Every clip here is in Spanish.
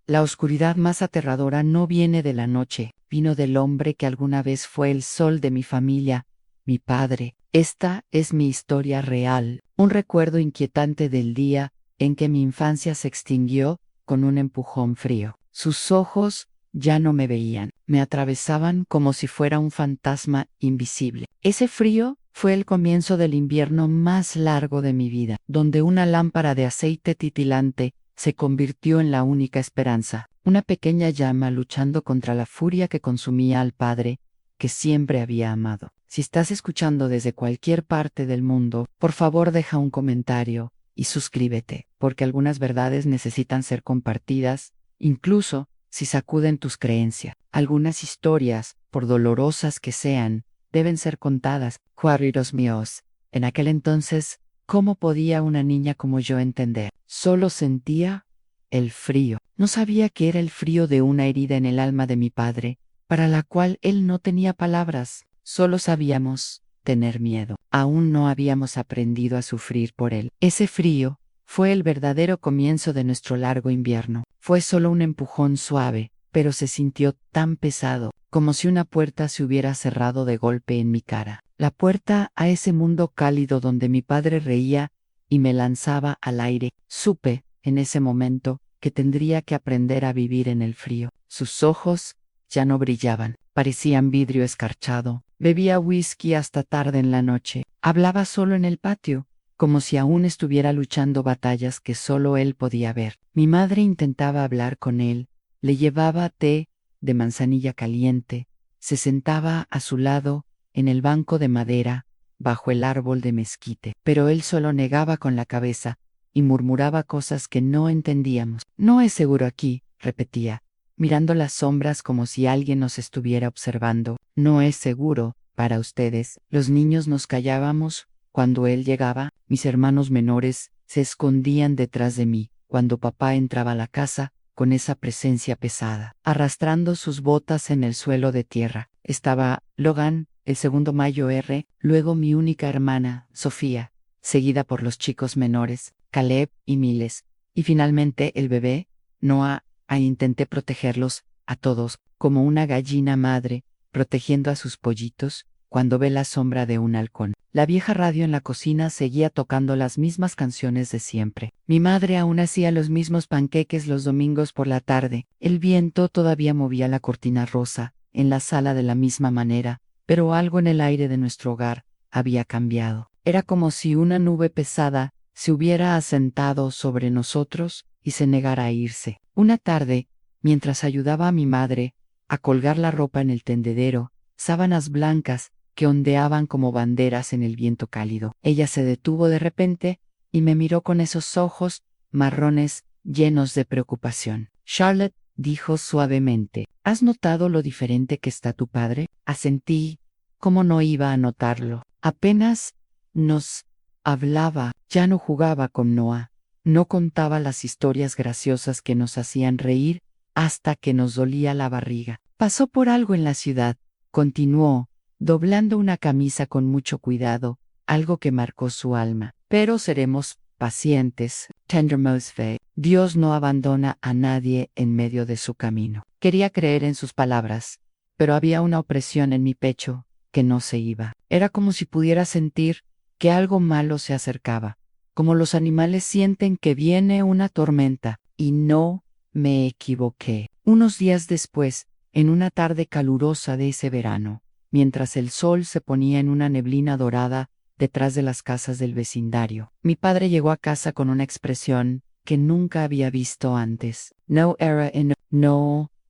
La oscuridad más aterradora no viene de la noche, vino del hombre que alguna vez fue el sol de mi familia, mi padre. Esta es mi historia real, un recuerdo inquietante del día en que mi infancia se extinguió con un empujón frío. Sus ojos ya no me veían, me atravesaban como si fuera un fantasma invisible. Ese frío fue el comienzo del invierno más largo de mi vida, donde una lámpara de aceite titilante se convirtió en la única esperanza, una pequeña llama luchando contra la furia que consumía al padre que siempre había amado. Si estás escuchando desde cualquier parte del mundo, por favor deja un comentario y suscríbete, porque algunas verdades necesitan ser compartidas, incluso si sacuden tus creencias. Algunas historias, por dolorosas que sean, deben ser contadas. Cuadritos míos, en aquel entonces, ¿cómo podía una niña como yo entender? Solo sentía el frío. No sabía que era el frío de una herida en el alma de mi padre, para la cual él no tenía palabras. Solo sabíamos tener miedo. Aún no habíamos aprendido a sufrir por él. Ese frío fue el verdadero comienzo de nuestro largo invierno. Fue solo un empujón suave, pero se sintió tan pesado, como si una puerta se hubiera cerrado de golpe en mi cara. La puerta a ese mundo cálido donde mi padre reía y me lanzaba al aire. Supe, en ese momento, que tendría que aprender a vivir en el frío. Sus ojos ya no brillaban, parecían vidrio escarchado. Bebía whisky hasta tarde en la noche. Hablaba solo en el patio, como si aún estuviera luchando batallas que solo él podía ver. Mi madre intentaba hablar con él, le llevaba té de manzanilla caliente, se sentaba a su lado en el banco de madera, bajo el árbol de mezquite, pero él solo negaba con la cabeza y murmuraba cosas que no entendíamos. No es seguro aquí, repetía, mirando las sombras como si alguien nos estuviera observando. No es seguro para ustedes. Los niños nos callábamos cuando él llegaba. Mis hermanos menores se escondían detrás de mí cuando papá entraba a la casa con esa presencia pesada, arrastrando sus botas en el suelo de tierra. Estaba Logan, el segundo Mayo R., luego mi única hermana, Sofía, seguida por los chicos menores, Caleb y Miles, y finalmente el bebé, Noah. Intenté protegerlos a todos, como una gallina madre, protegiendo a sus pollitos, cuando ve la sombra de un halcón. La vieja radio en la cocina seguía tocando las mismas canciones de siempre. Mi madre aún hacía los mismos panqueques los domingos por la tarde. El viento todavía movía la cortina rosa en la sala de la misma manera, pero algo en el aire de nuestro hogar había cambiado. Era como si una nube pesada se hubiera asentado sobre nosotros y se negara a irse. Una tarde, mientras ayudaba a mi madre a colgar la ropa en el tendedero, sábanas blancas que ondeaban como banderas en el viento cálido, ella se detuvo de repente y me miró con esos ojos marrones llenos de preocupación. Charlotte, dijo suavemente, ¿has notado lo diferente que está tu padre? Asentí. ¿Cómo no iba a notarlo? Apenas nos hablaba, ya no jugaba con Noah. No contaba las historias graciosas que nos hacían reír hasta que nos dolía la barriga. Pasó por algo en la ciudad, continuó, doblando una camisa con mucho cuidado, algo que marcó su alma. Pero seremos pacientes, tendermost fe. Dios no abandona a nadie en medio de su camino. Quería creer en sus palabras, pero había una opresión en mi pecho que no se iba. Era como si pudiera sentir que algo malo se acercaba, como los animales sienten que viene una tormenta, y no me equivoqué. Unos días después, en una tarde calurosa de ese verano, mientras el sol se ponía en una neblina dorada detrás de las casas del vecindario, mi padre llegó a casa con una expresión que nunca había visto antes. No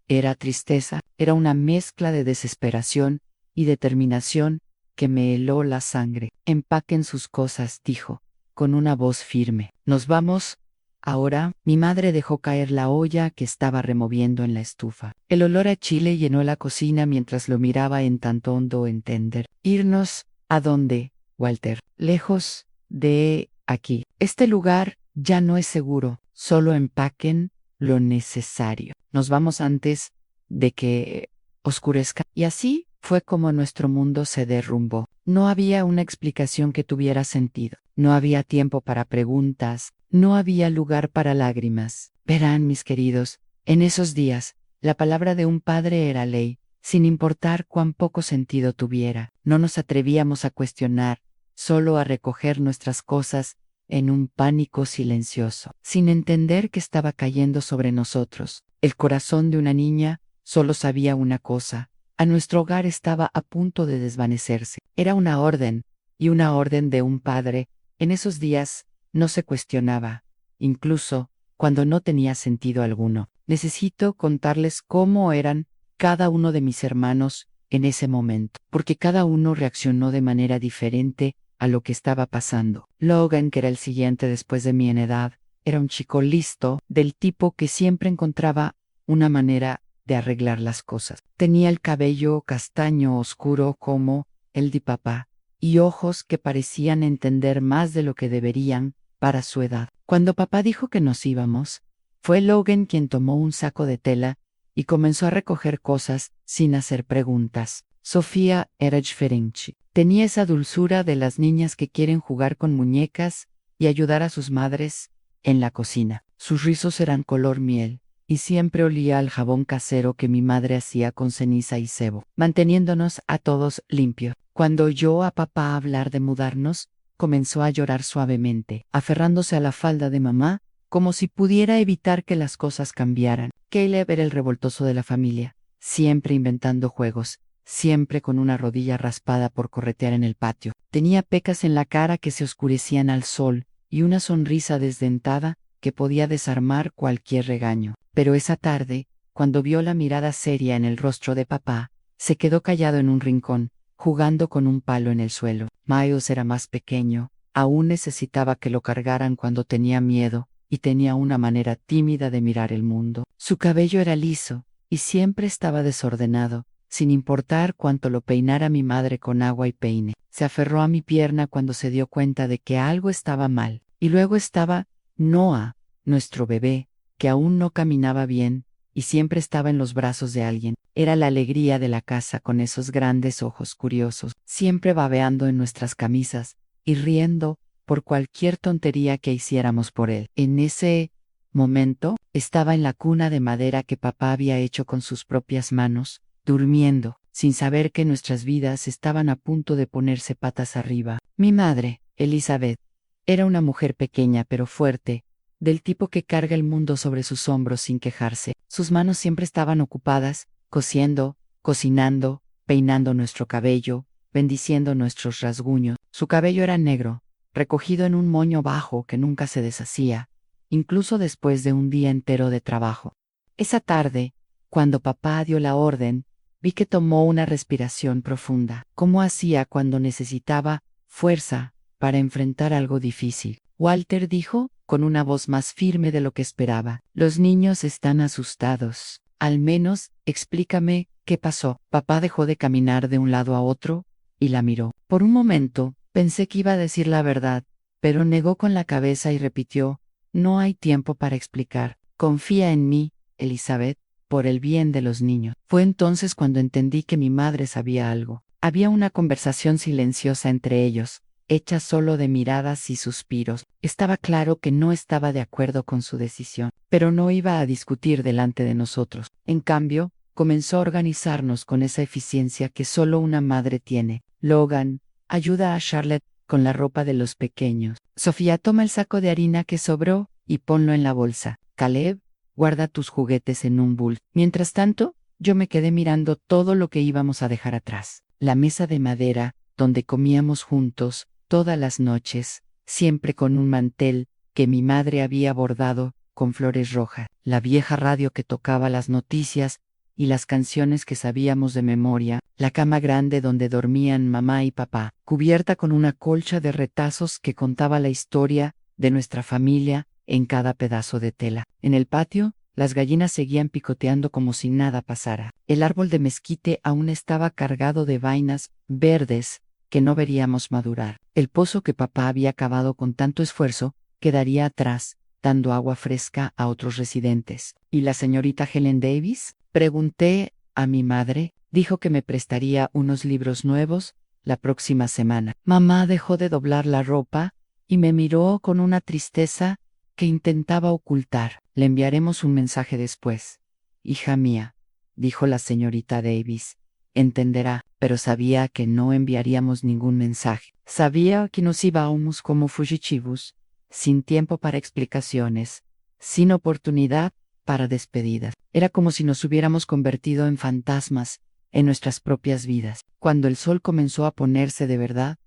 era tristeza, era una mezcla de desesperación y determinación que me heló la sangre. Empaquen sus cosas, dijo, con una voz firme. ¿Nos vamos? Ahora, mi madre dejó caer la olla que estaba removiendo en la estufa. El olor a chile llenó la cocina mientras lo miraba en tanto hondo entender. ¿Irnos? ¿A dónde, Walter? Lejos de aquí. Este lugar ya no es seguro. Solo empaquen lo necesario. Nos vamos antes de que oscurezca. Y así fue como nuestro mundo se derrumbó. No había una explicación que tuviera sentido. No había tiempo para preguntas. No había lugar para lágrimas. Verán, mis queridos, En esos días, la palabra de un padre era ley, sin importar cuán poco sentido tuviera. No nos atrevíamos a cuestionar, solo a recoger nuestras cosas en un pánico silencioso, sin entender que estaba cayendo sobre nosotros. El corazón de una niña solo sabía una cosa: a nuestro hogar estaba a punto de desvanecerse. Era una orden, y una orden de un padre. En esos días no se cuestionaba, incluso cuando no tenía sentido alguno. Necesito contarles cómo eran cada uno de mis hermanos en ese momento, porque cada uno reaccionó de manera diferente a lo que estaba pasando. Logan, que era el siguiente después de mí en edad, era un chico listo, del tipo que siempre encontraba una manera de arreglar las cosas. Tenía el cabello castaño oscuro como el de papá, y ojos que parecían entender más de lo que deberían para su edad. Cuando papá dijo que nos íbamos, fue Logan quien tomó un saco de tela y comenzó a recoger cosas sin hacer preguntas. Sofía era diferente. Tenía esa dulzura de las niñas que quieren jugar con muñecas y ayudar a sus madres en la cocina. Sus rizos eran color miel y siempre olía al jabón casero que mi madre hacía con ceniza y sebo, manteniéndonos a todos limpios. Cuando oyó a papá hablar de mudarnos, comenzó a llorar suavemente, aferrándose a la falda de mamá, como si pudiera evitar que las cosas cambiaran. Caleb era el revoltoso de la familia, siempre inventando juegos, siempre con una rodilla raspada por corretear en el patio. Tenía pecas en la cara que se oscurecían al sol y una sonrisa desdentada que podía desarmar cualquier regaño. Pero esa tarde, cuando vio la mirada seria en el rostro de papá, se quedó callado en un rincón, jugando con un palo en el suelo. Miles era más pequeño, aún necesitaba que lo cargaran cuando tenía miedo, y tenía una manera tímida de mirar el mundo. Su cabello era liso, y siempre estaba desordenado, sin importar cuánto lo peinara mi madre con agua y peine. Se aferró a mi pierna cuando se dio cuenta de que algo estaba mal. Y luego estaba Noah, nuestro bebé, que aún no caminaba bien, y siempre estaba en los brazos de alguien. Era la alegría de la casa con esos grandes ojos curiosos, siempre babeando en nuestras camisas, y riendo por cualquier tontería que hiciéramos por él. En ese momento, estaba en la cuna de madera que papá había hecho con sus propias manos, durmiendo, sin saber que nuestras vidas estaban a punto de ponerse patas arriba. Mi madre, Elizabeth, era una mujer pequeña pero fuerte, del tipo que carga el mundo sobre sus hombros sin quejarse. Sus manos siempre estaban ocupadas, cosiendo, cocinando, peinando nuestro cabello, bendiciendo nuestros rasguños. Su cabello era negro, recogido en un moño bajo que nunca se deshacía, incluso después de un día entero de trabajo. Esa tarde, cuando papá dio la orden, vi que tomó una respiración profunda, como hacía cuando necesitaba fuerza para enfrentar algo difícil. Walter dijo, con una voz más firme de lo que esperaba: los niños están asustados. Al menos, explícame, ¿qué pasó? Papá dejó de caminar de un lado a otro, y la miró. Por un momento, pensé que iba a decir la verdad, pero negó con la cabeza y repitió: no hay tiempo para explicar. Confía en mí, Elizabeth, por el bien de los niños. Fue entonces cuando entendí que mi madre sabía algo. Había una conversación silenciosa entre ellos, hecha solo de miradas y suspiros. Estaba claro que no estaba de acuerdo con su decisión, pero no iba a discutir delante de nosotros. En cambio, comenzó a organizarnos con esa eficiencia que solo una madre tiene. Logan, ayuda a Charlotte con la ropa de los pequeños. Sofía, toma el saco de harina que sobró y ponlo en la bolsa. Caleb, guarda tus juguetes en un bulto. Mientras tanto, yo me quedé mirando todo lo que íbamos a dejar atrás. La mesa de madera, donde comíamos juntos, todas las noches, siempre con un mantel que mi madre había bordado con flores rojas. La vieja radio que tocaba las noticias y las canciones que sabíamos de memoria. La cama grande donde dormían mamá y papá, cubierta con una colcha de retazos que contaba la historia de nuestra familia en cada pedazo de tela. En el patio, las gallinas seguían picoteando como si nada pasara. El árbol de mezquite aún estaba cargado de vainas verdes que no veríamos madurar. El pozo que papá había cavado con tanto esfuerzo quedaría atrás, dando agua fresca a otros residentes. ¿Y la señorita Helen Davis? Pregunté a mi madre. Dijo que me prestaría unos libros nuevos la próxima semana. Mamá dejó de doblar la ropa y me miró con una tristeza que intentaba ocultar. Le enviaremos un mensaje después. Hija mía, dijo la señorita Davis, entenderá, pero sabía que no enviaríamos ningún mensaje. Sabía que nos íbamos como fugitivos, sin tiempo para explicaciones, sin oportunidad para despedidas. Era como si nos hubiéramos convertido en fantasmas en nuestras propias vidas. Cuando el sol comenzó a ponerse de verdad,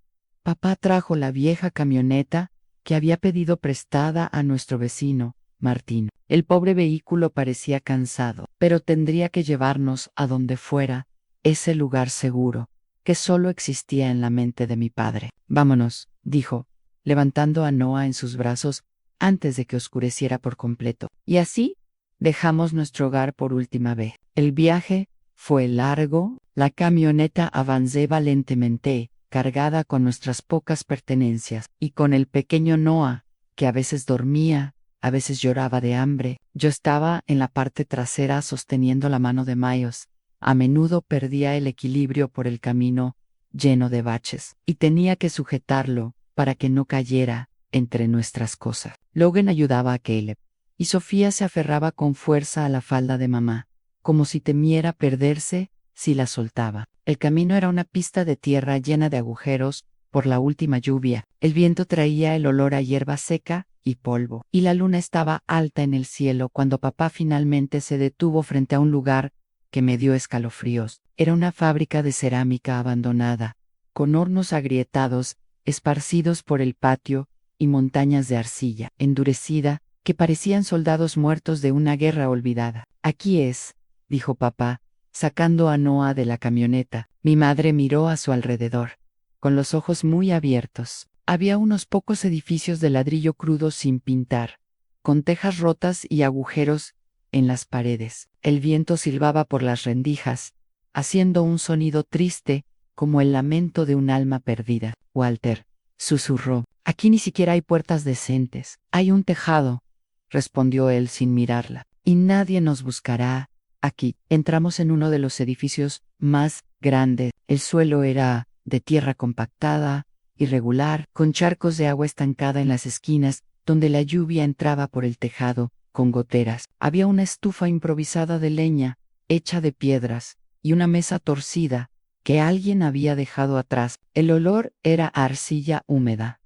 papá trajo la vieja camioneta que había pedido prestada a nuestro vecino, Martín. El pobre vehículo parecía cansado, pero tendría que llevarnos a donde fuera, ese lugar seguro, que solo existía en la mente de mi padre. Vámonos, dijo, levantando a Noah en sus brazos antes de que oscureciera por completo. Y así, dejamos nuestro hogar por última vez. El viaje fue largo, la camioneta avanzaba lentamente, cargada con nuestras pocas pertenencias, y con el pequeño Noah, que a veces dormía, a veces lloraba de hambre. Yo estaba en la parte trasera sosteniendo la mano de Miles. A menudo perdía el equilibrio por el camino, lleno de baches, y tenía que sujetarlo para que no cayera entre nuestras cosas. Logan ayudaba a Caleb, y Sofía se aferraba con fuerza a la falda de mamá, como si temiera perderse si la soltaba. El camino era una pista de tierra llena de agujeros por la última lluvia. El viento traía el olor a hierba seca y polvo, y la luna estaba alta en el cielo cuando papá finalmente se detuvo frente a un lugar que me dio escalofríos. Era una fábrica de cerámica abandonada, con hornos agrietados, esparcidos por el patio, y montañas de arcilla, endurecida, que parecían soldados muertos de una guerra olvidada. Aquí es, dijo papá, sacando a Noah de la camioneta. Mi madre miró a su alrededor, con los ojos muy abiertos. Había unos pocos edificios de ladrillo crudo sin pintar, con tejas rotas y agujeros en las paredes. El viento silbaba por las rendijas, haciendo un sonido triste, como el lamento de un alma perdida. Walter, susurró, aquí ni siquiera hay puertas decentes. Hay un tejado, respondió él sin mirarla, y nadie nos buscará aquí. Entramos en uno de los edificios más grandes. El suelo era de tierra compactada, irregular, con charcos de agua estancada en las esquinas, donde la lluvia entraba por el tejado, con goteras. Había una estufa improvisada de leña, hecha de piedras, y una mesa torcida, que alguien había dejado atrás. El olor era a arcilla húmeda,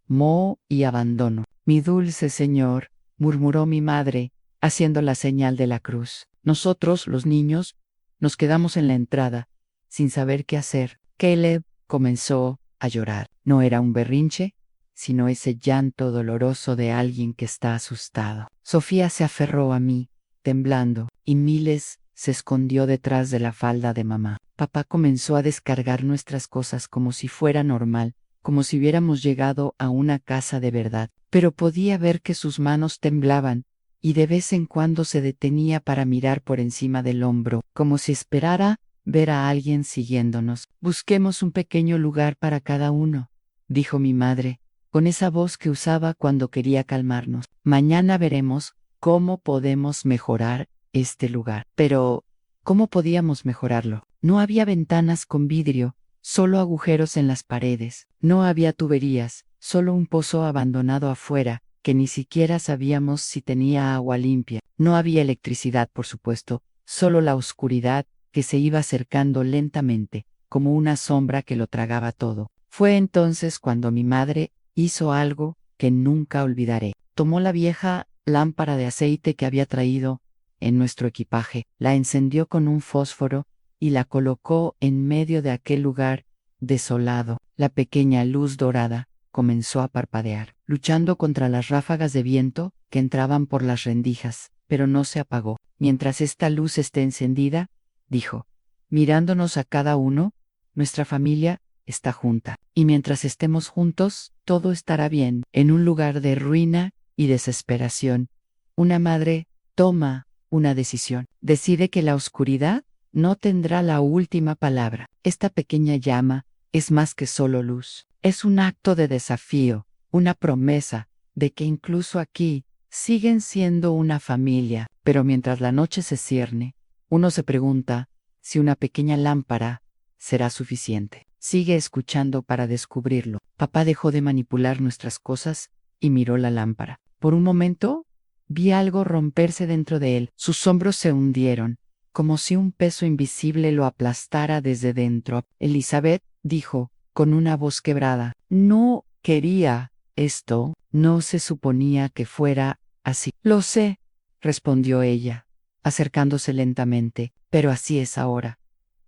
moho y abandono. Mi dulce señor, murmuró mi madre, haciendo la señal de la cruz. Nosotros, los niños, nos quedamos en la entrada, sin saber qué hacer. Caleb comenzó a llorar. No era un berrinche, sino ese llanto doloroso de alguien que está asustado. Sofía se aferró a mí, temblando, y Miles se escondió detrás de la falda de mamá. Papá comenzó a descargar nuestras cosas como si fuera normal, como si hubiéramos llegado a una casa de verdad, pero podía ver que sus manos temblaban, y de vez en cuando se detenía para mirar por encima del hombro, como si esperara ver a alguien siguiéndonos. Busquemos un pequeño lugar para cada uno, dijo mi madre, con esa voz que usaba cuando quería calmarnos. Mañana veremos cómo podemos mejorar este lugar. Pero, ¿cómo podíamos mejorarlo? No había ventanas con vidrio, solo agujeros en las paredes. No había tuberías, solo un pozo abandonado afuera, que ni siquiera sabíamos si tenía agua limpia. No había electricidad, por supuesto, solo la oscuridad que se iba acercando lentamente, como una sombra que lo tragaba todo. Fue entonces cuando mi madre hizo algo que nunca olvidaré. Tomó la vieja lámpara de aceite que había traído en nuestro equipaje, la encendió con un fósforo y la colocó en medio de aquel lugar desolado. La pequeña luz dorada comenzó a parpadear, luchando contra las ráfagas de viento que entraban por las rendijas, pero no se apagó. Mientras esta luz esté encendida, dijo, mirándonos a cada uno, nuestra familia está junta, y mientras estemos juntos, todo estará bien. En un lugar de ruina y desesperación, una madre toma una decisión. Decide que la oscuridad no tendrá la última palabra. Esta pequeña llama es más que solo luz. Es un acto de desafío, una promesa de que incluso aquí siguen siendo una familia. Pero mientras la noche se cierne, uno se pregunta si una pequeña lámpara será suficiente. Sigue escuchando para descubrirlo. Papá dejó de manipular nuestras cosas y miró la lámpara. Por un momento, Vi algo romperse dentro de él. Sus hombros se hundieron, como si un peso invisible lo aplastara desde dentro. Elizabeth dijo, con una voz quebrada, no quería esto, no se suponía que fuera así. Lo sé, respondió ella, acercándose lentamente, pero así es ahora.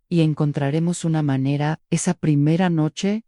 Y encontraremos una manera. Esa primera noche,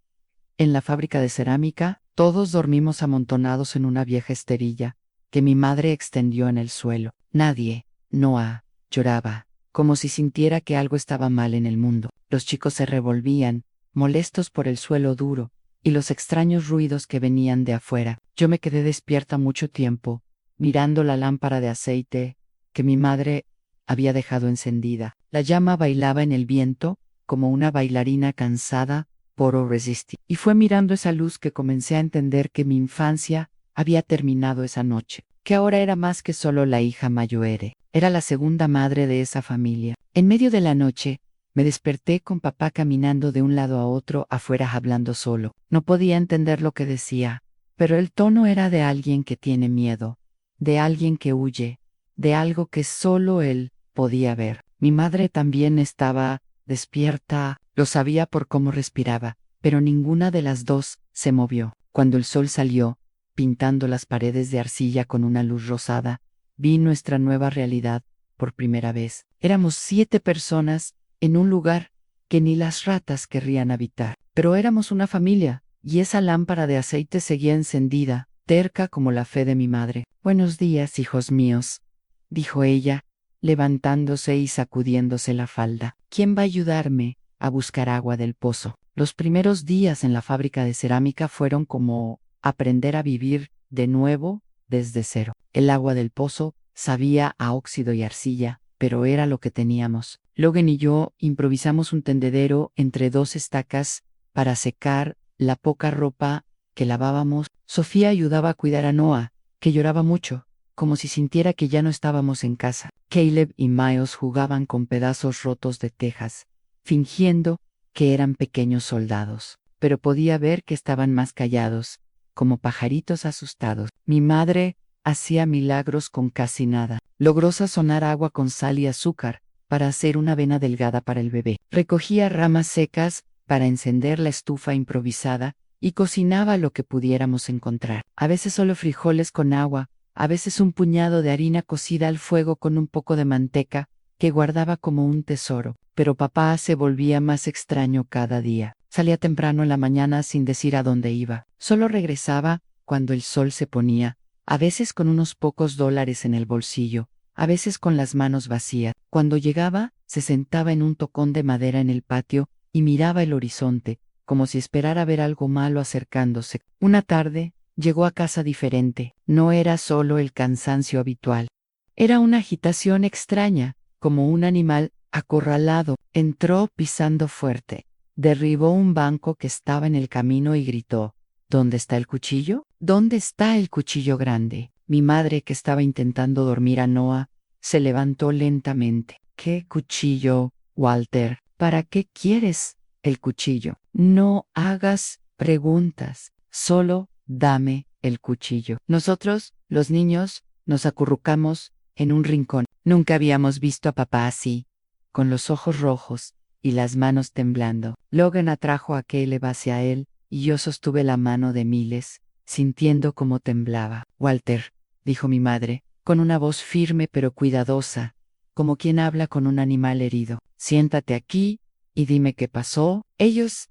en la fábrica de cerámica, todos dormimos amontonados en una vieja esterilla que mi madre extendió en el suelo. Nadie, Noah, lloraba, como si sintiera que algo estaba mal en el mundo. Los chicos se revolvían, molestos por el suelo duro y los extraños ruidos que venían de afuera. Yo me quedé despierta mucho tiempo, mirando la lámpara de aceite que mi madre había dejado encendida. La llama bailaba en el viento como una bailarina cansada por resistir. Y fue mirando esa luz que comencé a entender que mi infancia había terminado esa noche, que ahora era más que solo la hija Mayuere. Era la segunda madre de esa familia. En medio de la noche, me desperté con papá caminando de un lado a otro afuera hablando solo. No podía entender lo que decía, pero el tono era de alguien que tiene miedo, de alguien que huye, de algo que solo él podía ver. Mi madre también estaba despierta, lo sabía por cómo respiraba, pero ninguna de las dos se movió. Cuando el sol salió, pintando las paredes de arcilla con una luz rosada, vi nuestra nueva realidad por primera vez. Éramos 7 personas en un lugar que ni las ratas querrían habitar. Pero éramos una familia, y esa lámpara de aceite seguía encendida, terca como la fe de mi madre. Buenos días, hijos míos, dijo ella, levantándose y sacudiéndose la falda. ¿Quién va a ayudarme a buscar agua del pozo? Los primeros días en la fábrica de cerámica fueron como aprender a vivir de nuevo desde cero. El agua del pozo sabía a óxido y arcilla, pero era lo que teníamos. Logan y yo improvisamos un tendedero entre 2 estacas para secar la poca ropa que lavábamos. Sofía ayudaba a cuidar a Noah, que lloraba mucho, como si sintiera que ya no estábamos en casa. Caleb y Miles jugaban con pedazos rotos de tejas, fingiendo que eran pequeños soldados, pero podía ver que estaban más callados, como pajaritos asustados. Mi madre hacía milagros con casi nada. Logró sazonar agua con sal y azúcar para hacer una avena delgada para el bebé. Recogía ramas secas para encender la estufa improvisada y cocinaba lo que pudiéramos encontrar. A veces solo frijoles con agua, a veces un puñado de harina cocida al fuego con un poco de manteca que guardaba como un tesoro. Pero papá se volvía más extraño cada día. Salía temprano en la mañana sin decir a dónde iba. Solo regresaba cuando el sol se ponía, a veces con unos pocos dólares en el bolsillo, a veces con las manos vacías. Cuando llegaba, se sentaba en un tocón de madera en el patio y miraba el horizonte, como si esperara ver algo malo acercándose. Una tarde, llegó a casa diferente. No era solo el cansancio habitual. Era una agitación extraña, como un animal acorralado. Entró pisando fuerte. Derribó un banco que estaba en el camino y gritó: ¿Dónde está el cuchillo? ¿Dónde está el cuchillo grande? Mi madre, que estaba intentando dormir a Noah, se levantó lentamente. ¿Qué cuchillo, Walter? ¿Para qué quieres el cuchillo? No hagas preguntas, solo dame el cuchillo. Nosotros, los niños, nos acurrucamos en un rincón. Nunca habíamos visto a papá así, con los ojos rojos y las manos temblando. Logan atrajo a Caleb hacia él y yo sostuve la mano de Miles, sintiendo cómo temblaba. Walter, dijo mi madre, con una voz firme pero cuidadosa, como quien habla con un animal herido. Siéntate aquí y dime qué pasó. Ellos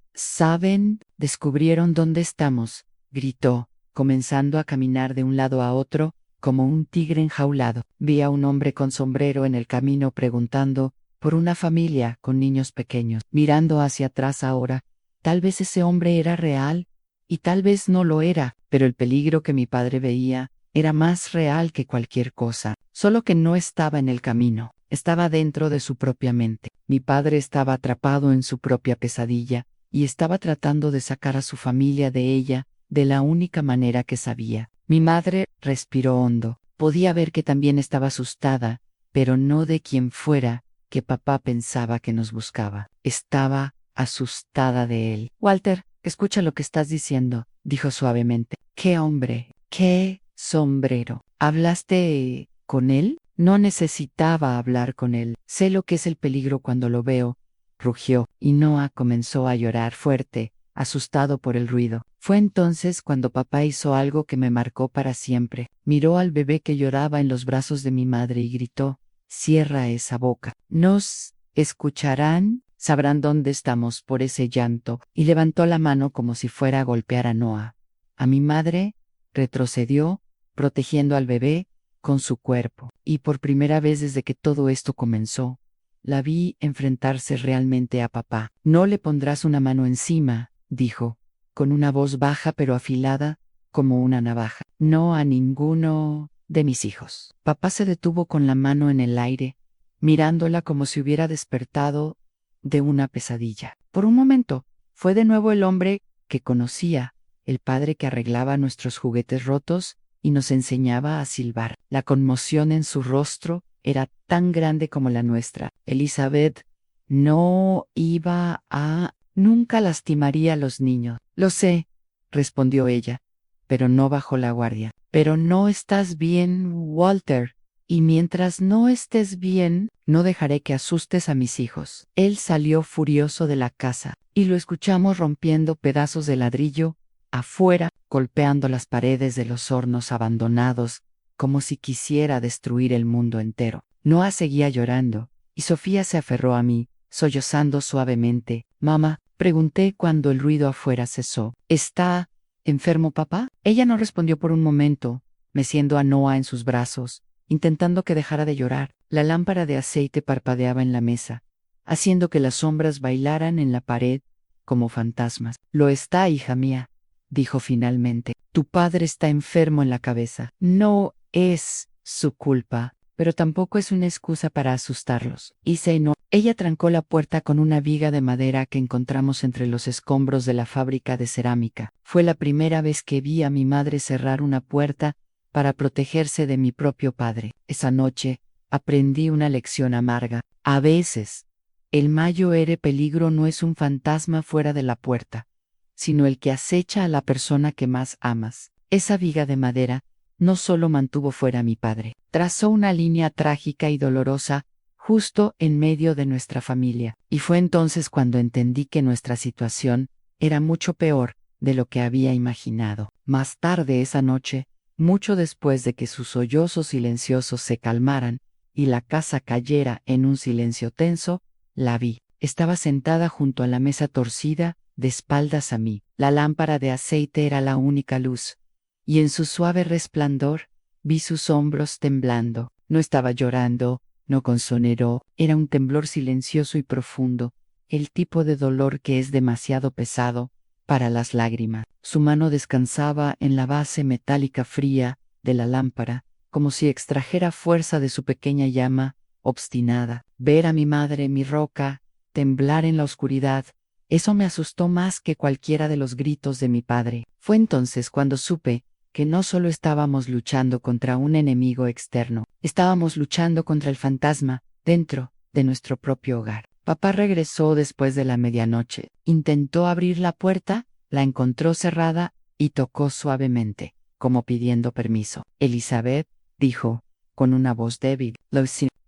descubrieron dónde estamos, gritó, comenzando a caminar de un lado a otro, como un tigre enjaulado. Vi a un hombre con sombrero en el camino preguntando por una familia con niños pequeños. Mirando hacia atrás ahora, tal vez ese hombre era real y tal vez no lo era, pero el peligro que mi padre veía era más real que cualquier cosa, solo que no estaba en el camino, estaba dentro de su propia mente. Mi padre estaba atrapado en su propia pesadilla y estaba tratando de sacar a su familia de ella de la única manera que sabía. Mi madre respiró hondo. Podía ver que también estaba asustada, pero no de quien fuera que papá pensaba que nos buscaba. Estaba asustada de él. Walter, escucha lo que estás diciendo, dijo suavemente. ¿Qué hombre? ¿Qué? sombrero. ¿Hablaste con él? No necesitaba hablar con él. Sé lo que es el peligro cuando lo veo, rugió, y Noah comenzó a llorar fuerte, asustado por el ruido. Fue entonces cuando papá hizo algo que me marcó para siempre. Miró al bebé que lloraba en los brazos de mi madre y gritó: «Cierra esa boca. Nos escucharán, sabrán dónde estamos por ese llanto», y levantó la mano como si fuera a golpear a Noah. A mi madre retrocedió, protegiendo al bebé con su cuerpo, y por primera vez desde que todo esto comenzó, la vi enfrentarse realmente a papá. «No le pondrás una mano encima», dijo, con una voz baja pero afilada como una navaja. «No a ninguno de mis hijos». Papá se detuvo con la mano en el aire, mirándola como si hubiera despertado de una pesadilla. Por un momento, fue de nuevo el hombre que conocía, el padre que arreglaba nuestros juguetes rotos y nos enseñaba a silbar. La conmoción en su rostro era tan grande como la nuestra. Elizabeth no iba a... Nunca lastimaría a los niños. «Lo sé», respondió ella, pero no bajó la guardia. «Pero no estás bien, Walter. Y mientras no estés bien, no dejaré que asustes a mis hijos». Él salió furioso de la casa, y lo escuchamos rompiendo pedazos de ladrillo afuera, golpeando las paredes de los hornos abandonados, como si quisiera destruir el mundo entero. Noah seguía llorando, y Sofía se aferró a mí, sollozando suavemente. «Mamá», pregunté cuando el ruido afuera cesó, «¿está enfermo papá?» Ella no respondió por un momento, meciendo a Noah en sus brazos, intentando que dejara de llorar. La lámpara de aceite parpadeaba en la mesa, haciendo que las sombras bailaran en la pared como fantasmas. «Lo está, hija mía», dijo finalmente. «Tu padre está enfermo en la cabeza. No es su culpa, pero tampoco es una excusa para asustarlos». No. Ella trancó la puerta con una viga de madera que encontramos entre los escombros de la fábrica de cerámica. Fue la primera vez que vi a mi madre cerrar una puerta para protegerse de mi propio padre. Esa noche aprendí una lección amarga. A veces, el mayor peligro no es un fantasma fuera de la puerta, sino el que acecha a la persona que más amas. Esa viga de madera no solo mantuvo fuera a mi padre, trazó una línea trágica y dolorosa justo en medio de nuestra familia. Y fue entonces cuando entendí que nuestra situación era mucho peor de lo que había imaginado. Más tarde esa noche, mucho después de que sus sollozos silenciosos se calmaran y la casa cayera en un silencio tenso, la vi. Estaba sentada junto a la mesa torcida, de espaldas a mí. La lámpara de aceite era la única luz, y en su suave resplandor vi sus hombros temblando. No estaba llorando, no consoneró, era un temblor silencioso y profundo, el tipo de dolor que es demasiado pesado para las lágrimas. Su mano descansaba en la base metálica fría de la lámpara, como si extrajera fuerza de su pequeña llama obstinada. Ver a mi madre, mi roca, temblar en la oscuridad, eso me asustó más que cualquiera de los gritos de mi padre. Fue entonces cuando supe que no solo estábamos luchando contra un enemigo externo, estábamos luchando contra el fantasma dentro de nuestro propio hogar. Papá regresó después de la medianoche, intentó abrir la puerta, la encontró cerrada y tocó suavemente, como pidiendo permiso. «Elizabeth», dijo, con una voz débil,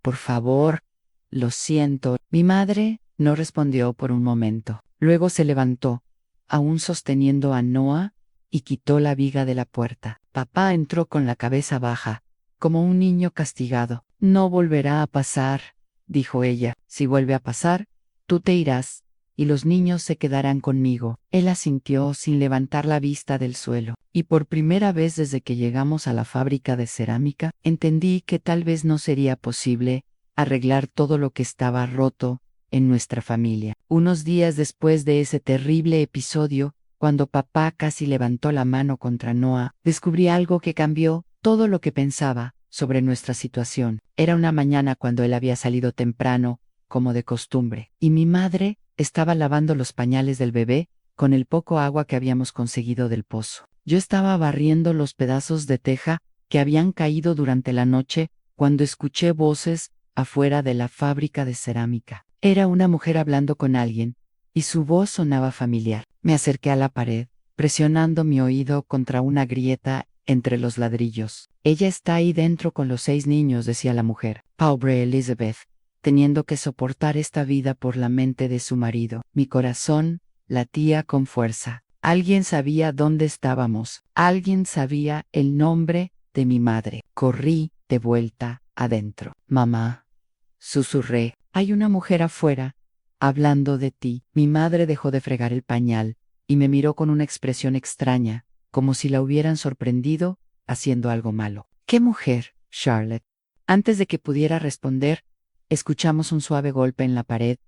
«por favor». «Lo siento». Mi madre no respondió por un momento. Luego se levantó, aún sosteniendo a Noah, y quitó la viga de la puerta. Papá entró con la cabeza baja, como un niño castigado. «No volverá a pasar», dijo ella. «Si vuelve a pasar, tú te irás, y los niños se quedarán conmigo». Él asintió sin levantar la vista del suelo. Y por primera vez desde que llegamos a la fábrica de cerámica, entendí que tal vez no sería posible arreglar todo lo que estaba roto en nuestra familia. Unos días después de ese terrible episodio, cuando papá casi levantó la mano contra Noah, descubrí algo que cambió todo lo que pensaba sobre nuestra situación. Era una mañana cuando él había salido temprano, como de costumbre, y mi madre estaba lavando los pañales del bebé con el poco agua que habíamos conseguido del pozo. Yo estaba barriendo los pedazos de teja que habían caído durante la noche cuando escuché voces afuera de la fábrica de cerámica. Era una mujer hablando con alguien, y su voz sonaba familiar. Me acerqué a la pared, presionando mi oído contra una grieta entre los ladrillos. Ella está ahí dentro con los 6 niños, decía la mujer. Pobre Elizabeth, teniendo que soportar esta vida por la mente de su marido. Mi corazón latía con fuerza. Alguien sabía dónde estábamos. Alguien sabía el nombre de mi madre. Corrí de vuelta adentro. Mamá, susurré, hay una mujer afuera, hablando de ti. Mi madre dejó de fregar el pañal y me miró con una expresión extraña, como si la hubieran sorprendido haciendo algo malo. ¿Qué mujer, Charlotte? Antes de que pudiera responder, escuchamos un suave golpe en la pared,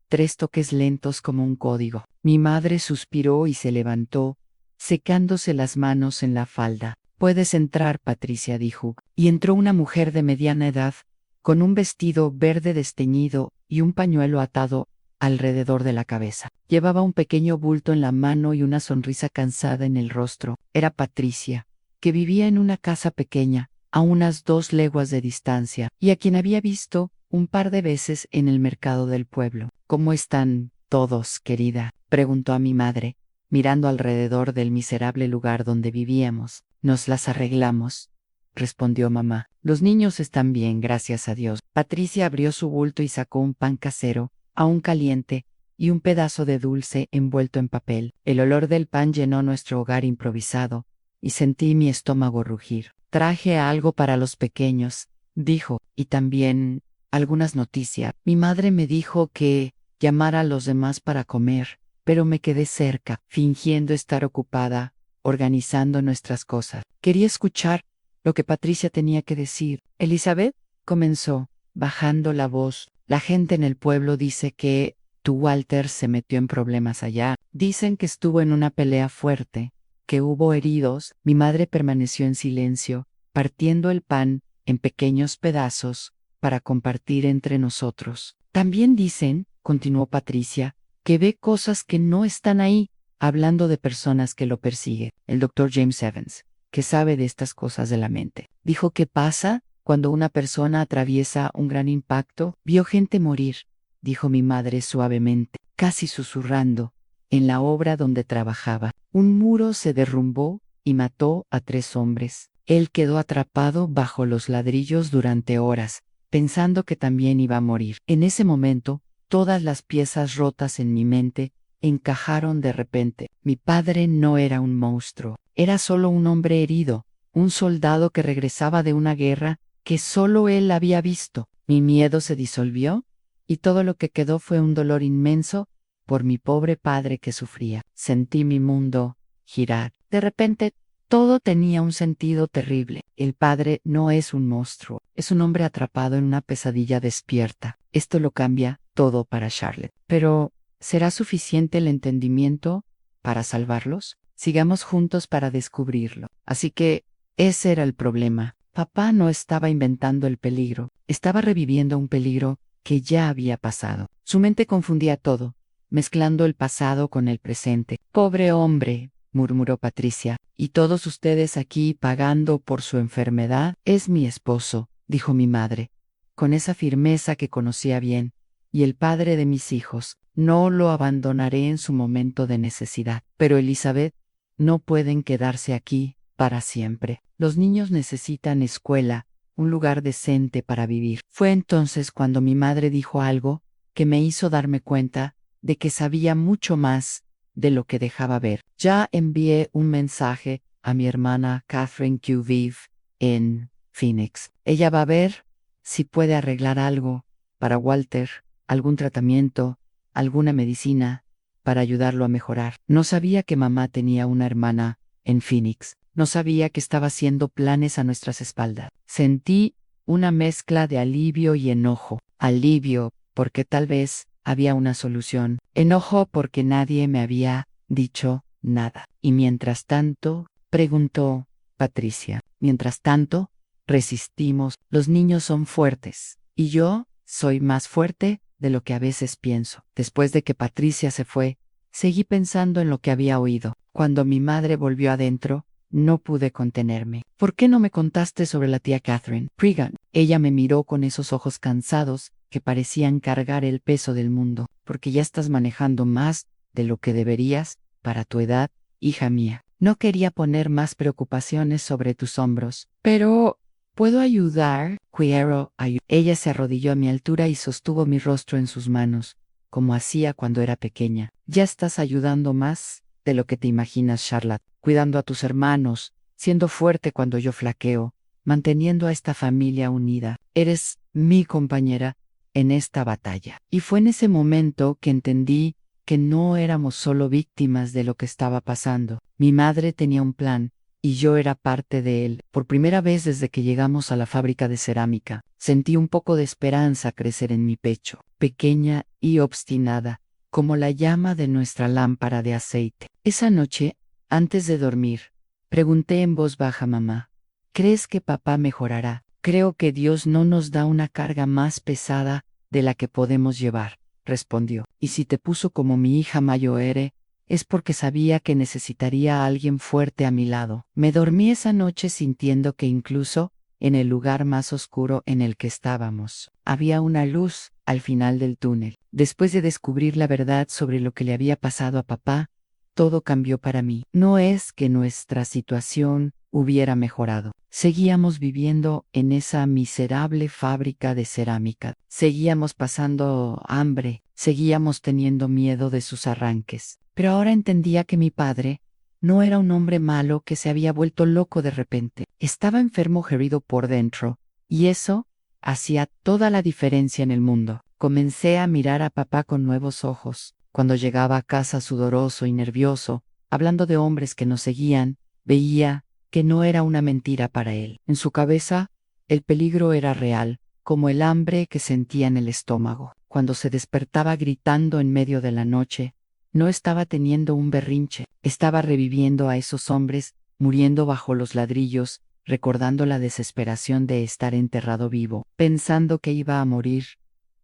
3 toques lentos como un código. Mi madre suspiró y se levantó, secándose las manos en la falda. Puedes entrar, Patricia, dijo, y entró una mujer de mediana edad, con un vestido verde desteñido y un pañuelo atado alrededor de la cabeza. Llevaba un pequeño bulto en la mano y una sonrisa cansada en el rostro. Era Patricia, que vivía en una casa pequeña, a unas 2 leguas de distancia, y a quien había visto un par de veces en el mercado del pueblo. ¿Cómo están todos, querida?, preguntó a mi madre, mirando alrededor del miserable lugar donde vivíamos. Nos las arreglamos, respondió mamá. Los niños están bien, gracias a Dios. Patricia abrió su bulto y sacó un pan casero, aún caliente, y un pedazo de dulce envuelto en papel. El olor del pan llenó nuestro hogar improvisado, y sentí mi estómago rugir. Traje algo para los pequeños, dijo, y también algunas noticias. Mi madre me dijo que llamara a los demás para comer, pero me quedé cerca, fingiendo estar ocupada, organizando nuestras cosas. Quería escuchar lo que Patricia tenía que decir. Elizabeth, comenzó, bajando la voz. La gente en el pueblo dice que tu Walter se metió en problemas allá. Dicen que estuvo en una pelea fuerte, que hubo heridos. Mi madre permaneció en silencio, partiendo el pan en pequeños pedazos para compartir entre nosotros. También dicen, continuó Patricia, que ve cosas que no están ahí, hablando de personas que lo persiguen. El doctor James Evans, que sabe de estas cosas de la mente, dijo que pasa cuando una persona atraviesa un gran impacto. Vio gente morir, dijo mi madre suavemente, casi susurrando, en la obra donde trabajaba. Un muro se derrumbó y mató a 3 hombres. Él quedó atrapado bajo los ladrillos durante horas, pensando que también iba a morir. En ese momento, todas las piezas rotas en mi mente encajaron de repente. Mi padre no era un monstruo, era solo un hombre herido, un soldado que regresaba de una guerra que solo él había visto. Mi miedo se disolvió, y todo lo que quedó fue un dolor inmenso por mi pobre padre que sufría. Sentí mi mundo girar. De repente, todo tenía un sentido terrible. El padre no es un monstruo, es un hombre atrapado en una pesadilla despierta. Esto lo cambia todo para Charlotte. Pero, ¿será suficiente el entendimiento para salvarlos? Sigamos juntos para descubrirlo. Así que, ese era el problema. Papá no estaba inventando el peligro, estaba reviviendo un peligro que ya había pasado. Su mente confundía todo, mezclando el pasado con el presente. Pobre hombre, murmuró Patricia, y todos ustedes aquí pagando por su enfermedad. Es mi esposo, dijo mi madre, con esa firmeza que conocía bien, y el padre de mis hijos. No lo abandonaré en su momento de necesidad. Pero Elizabeth, no pueden quedarse aquí para siempre. Los niños necesitan escuela, un lugar decente para vivir. Fue entonces cuando mi madre dijo algo que me hizo darme cuenta de que sabía mucho más de lo que dejaba ver. Ya envié un mensaje a mi hermana Catherine Q. Vive en Phoenix. Ella va a ver si puede arreglar algo para Walter, algún tratamiento, alguna medicina, para ayudarlo a mejorar. No sabía que mamá tenía una hermana en Phoenix. No sabía que estaba haciendo planes a nuestras espaldas. Sentí una mezcla de alivio y enojo. Alivio, porque tal vez había una solución. Enojo porque nadie me había dicho nada. Y mientras tanto, preguntó Patricia. Mientras tanto, resistimos. Los niños son fuertes. Y yo soy más fuerte de lo que a veces pienso. Después de que Patricia se fue, seguí pensando en lo que había oído. Cuando mi madre volvió adentro, no pude contenerme. ¿Por qué no me contaste sobre la tía Catherine? Pregan. Ella me miró con esos ojos cansados que parecían cargar el peso del mundo. Porque ya estás manejando más de lo que deberías para tu edad, hija mía. No quería poner más preocupaciones sobre tus hombros. Pero, ¿puedo ayudar? Quiero ayudar. Ella se arrodilló a mi altura y sostuvo mi rostro en sus manos, como hacía cuando era pequeña. Ya estás ayudando más de lo que te imaginas, Charlotte, cuidando a tus hermanos, siendo fuerte cuando yo flaqueo, manteniendo a esta familia unida. Eres mi compañera en esta batalla. Y fue en ese momento que entendí que no éramos solo víctimas de lo que estaba pasando. Mi madre tenía un plan, y yo era parte de él. Por primera vez desde que llegamos a la fábrica de cerámica, sentí un poco de esperanza crecer en mi pecho, pequeña y obstinada, como la llama de nuestra lámpara de aceite. Esa noche, antes de dormir, pregunté en voz baja a mamá, ¿crees que papá mejorará? Creo que Dios no nos da una carga más pesada de la que podemos llevar, respondió. Y si te puso como mi hija mayor, es porque sabía que necesitaría a alguien fuerte a mi lado. Me dormí esa noche sintiendo que incluso en el lugar más oscuro en el que estábamos, había una luz al final del túnel. Después de descubrir la verdad sobre lo que le había pasado a papá, todo cambió para mí. No es que nuestra situación hubiera mejorado. Seguíamos viviendo en esa miserable fábrica de cerámica. Seguíamos pasando hambre. Seguíamos teniendo miedo de sus arranques. Pero ahora entendía que mi padre no era un hombre malo que se había vuelto loco de repente. Estaba enfermo, herido por dentro, y eso hacía toda la diferencia en el mundo. Comencé a mirar a papá con nuevos ojos. Cuando llegaba a casa sudoroso y nervioso, hablando de hombres que nos seguían, veía que no era una mentira para él. En su cabeza, el peligro era real, como el hambre que sentía en el estómago. Cuando se despertaba gritando en medio de la noche, no estaba teniendo un berrinche, estaba reviviendo a esos hombres, muriendo bajo los ladrillos, recordando la desesperación de estar enterrado vivo, pensando que iba a morir,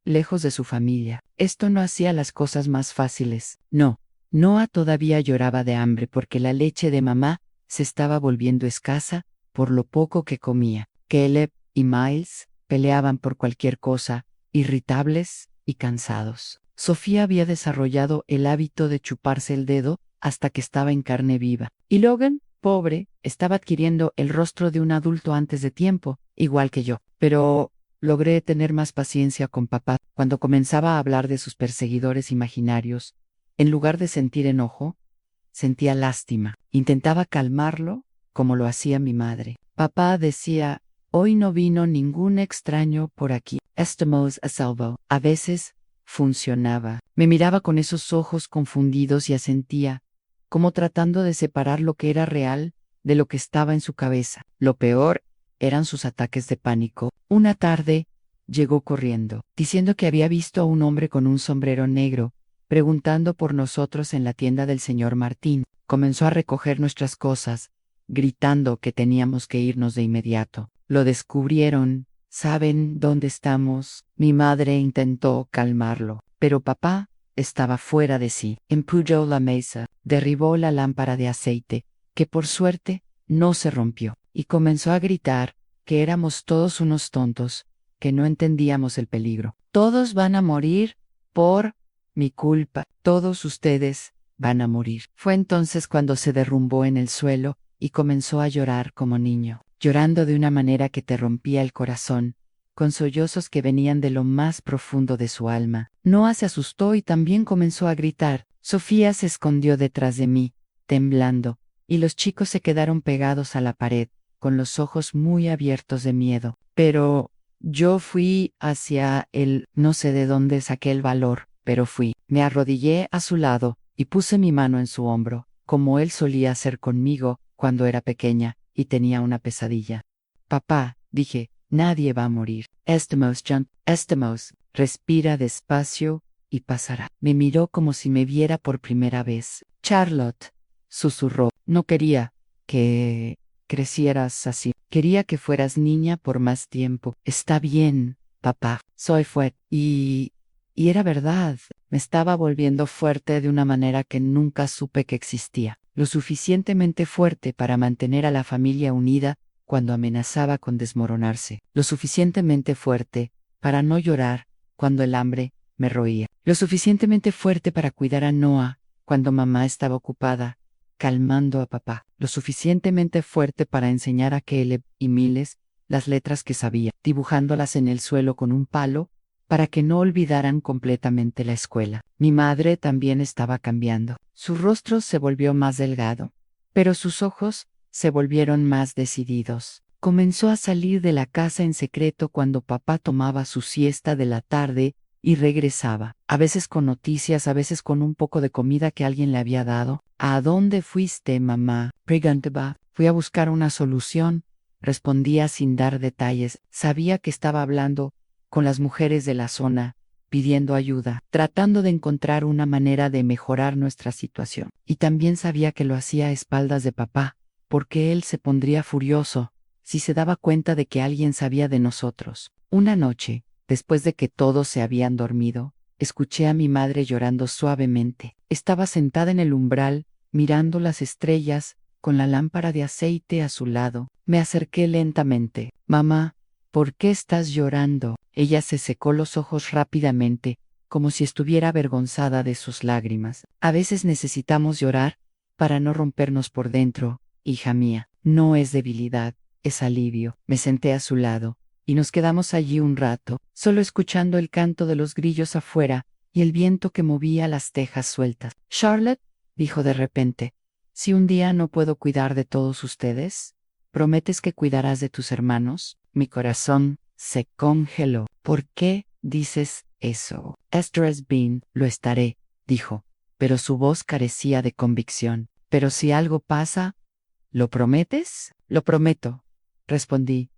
lejos de su familia. Esto no hacía las cosas más fáciles. No, Noah todavía lloraba de hambre porque la leche de mamá se estaba volviendo escasa por lo poco que comía. Caleb y Miles peleaban por cualquier cosa, irritables y cansados. Sofía había desarrollado el hábito de chuparse el dedo hasta que estaba en carne viva. Y Logan, pobre, estaba adquiriendo el rostro de un adulto antes de tiempo, igual que yo. Pero logré tener más paciencia con papá cuando comenzaba a hablar de sus perseguidores imaginarios. En lugar de sentir enojo, sentía lástima. Intentaba calmarlo como lo hacía mi madre. Papá decía, hoy no vino ningún extraño por aquí. Estamos a salvo. A veces funcionaba. Me miraba con esos ojos confundidos y asentía, como tratando de separar lo que era real de lo que estaba en su cabeza. Lo peor eran sus ataques de pánico. Una tarde, llegó corriendo, diciendo que había visto a un hombre con un sombrero negro, preguntando por nosotros en la tienda del señor Martín. Comenzó a recoger nuestras cosas, gritando que teníamos que irnos de inmediato. Lo descubrieron. ¿Saben dónde estamos? Mi madre intentó calmarlo, pero papá estaba fuera de sí. Empujó la mesa, derribó la lámpara de aceite, que por suerte no se rompió, y comenzó a gritar que éramos todos unos tontos, que no entendíamos el peligro. Todos van a morir por mi culpa. Todos ustedes van a morir. Fue entonces cuando se derrumbó en el suelo y comenzó a llorar como niño, llorando de una manera que te rompía el corazón, con sollozos que venían de lo más profundo de su alma. Noah se asustó y también comenzó a gritar. Sofía se escondió detrás de mí, temblando, y los chicos se quedaron pegados a la pared, con los ojos muy abiertos de miedo. Pero yo fui hacia él, no sé de dónde saqué el valor, pero fui. Me arrodillé a su lado y puse mi mano en su hombro, como él solía hacer conmigo cuando era pequeña y tenía una pesadilla. Papá, dije, nadie va a morir. Estamos, John, estamos. Respira despacio y pasará. Me miró como si me viera por primera vez. Charlotte, susurró, no quería que crecieras así. Quería que fueras niña por más tiempo. Está bien, papá. Soy fuerte. Y era verdad. Me estaba volviendo fuerte de una manera que nunca supe que existía. Lo suficientemente fuerte para mantener a la familia unida cuando amenazaba con desmoronarse. Lo suficientemente fuerte para no llorar cuando el hambre me roía. Lo suficientemente fuerte para cuidar a Noah cuando mamá estaba ocupada calmando a papá, lo suficientemente fuerte para enseñar a Caleb y Miles las letras que sabía, dibujándolas en el suelo con un palo, para que no olvidaran completamente la escuela. Mi madre también estaba cambiando. Su rostro se volvió más delgado, pero sus ojos se volvieron más decididos. Comenzó a salir de la casa en secreto cuando papá tomaba su siesta de la tarde y regresaba, a veces con noticias, a veces con un poco de comida que alguien le había dado. ¿A dónde fuiste, mamá?, preguntaba. Fui a buscar una solución, respondía sin dar detalles. Sabía que estaba hablando con las mujeres de la zona, pidiendo ayuda, tratando de encontrar una manera de mejorar nuestra situación. Y también sabía que lo hacía a espaldas de papá, porque él se pondría furioso si se daba cuenta de que alguien sabía de nosotros. Una noche, después de que todos se habían dormido, escuché a mi madre llorando suavemente. Estaba sentada en el umbral, mirando las estrellas, con la lámpara de aceite a su lado. Me acerqué lentamente. Mamá, ¿por qué estás llorando? Ella se secó los ojos rápidamente, como si estuviera avergonzada de sus lágrimas. A veces necesitamos llorar para no rompernos por dentro, hija mía. No es debilidad, es alivio. Me senté a su lado, y nos quedamos allí un rato, solo escuchando el canto de los grillos afuera y el viento que movía las tejas sueltas. Charlotte, dijo de repente, si un día no puedo cuidar de todos ustedes, ¿prometes que cuidarás de tus hermanos? Mi corazón se congeló. ¿Por qué dices eso? Esdras Bean, lo estaré, dijo, pero su voz carecía de convicción. Pero si algo pasa, ¿lo prometes? Lo prometo, respondí,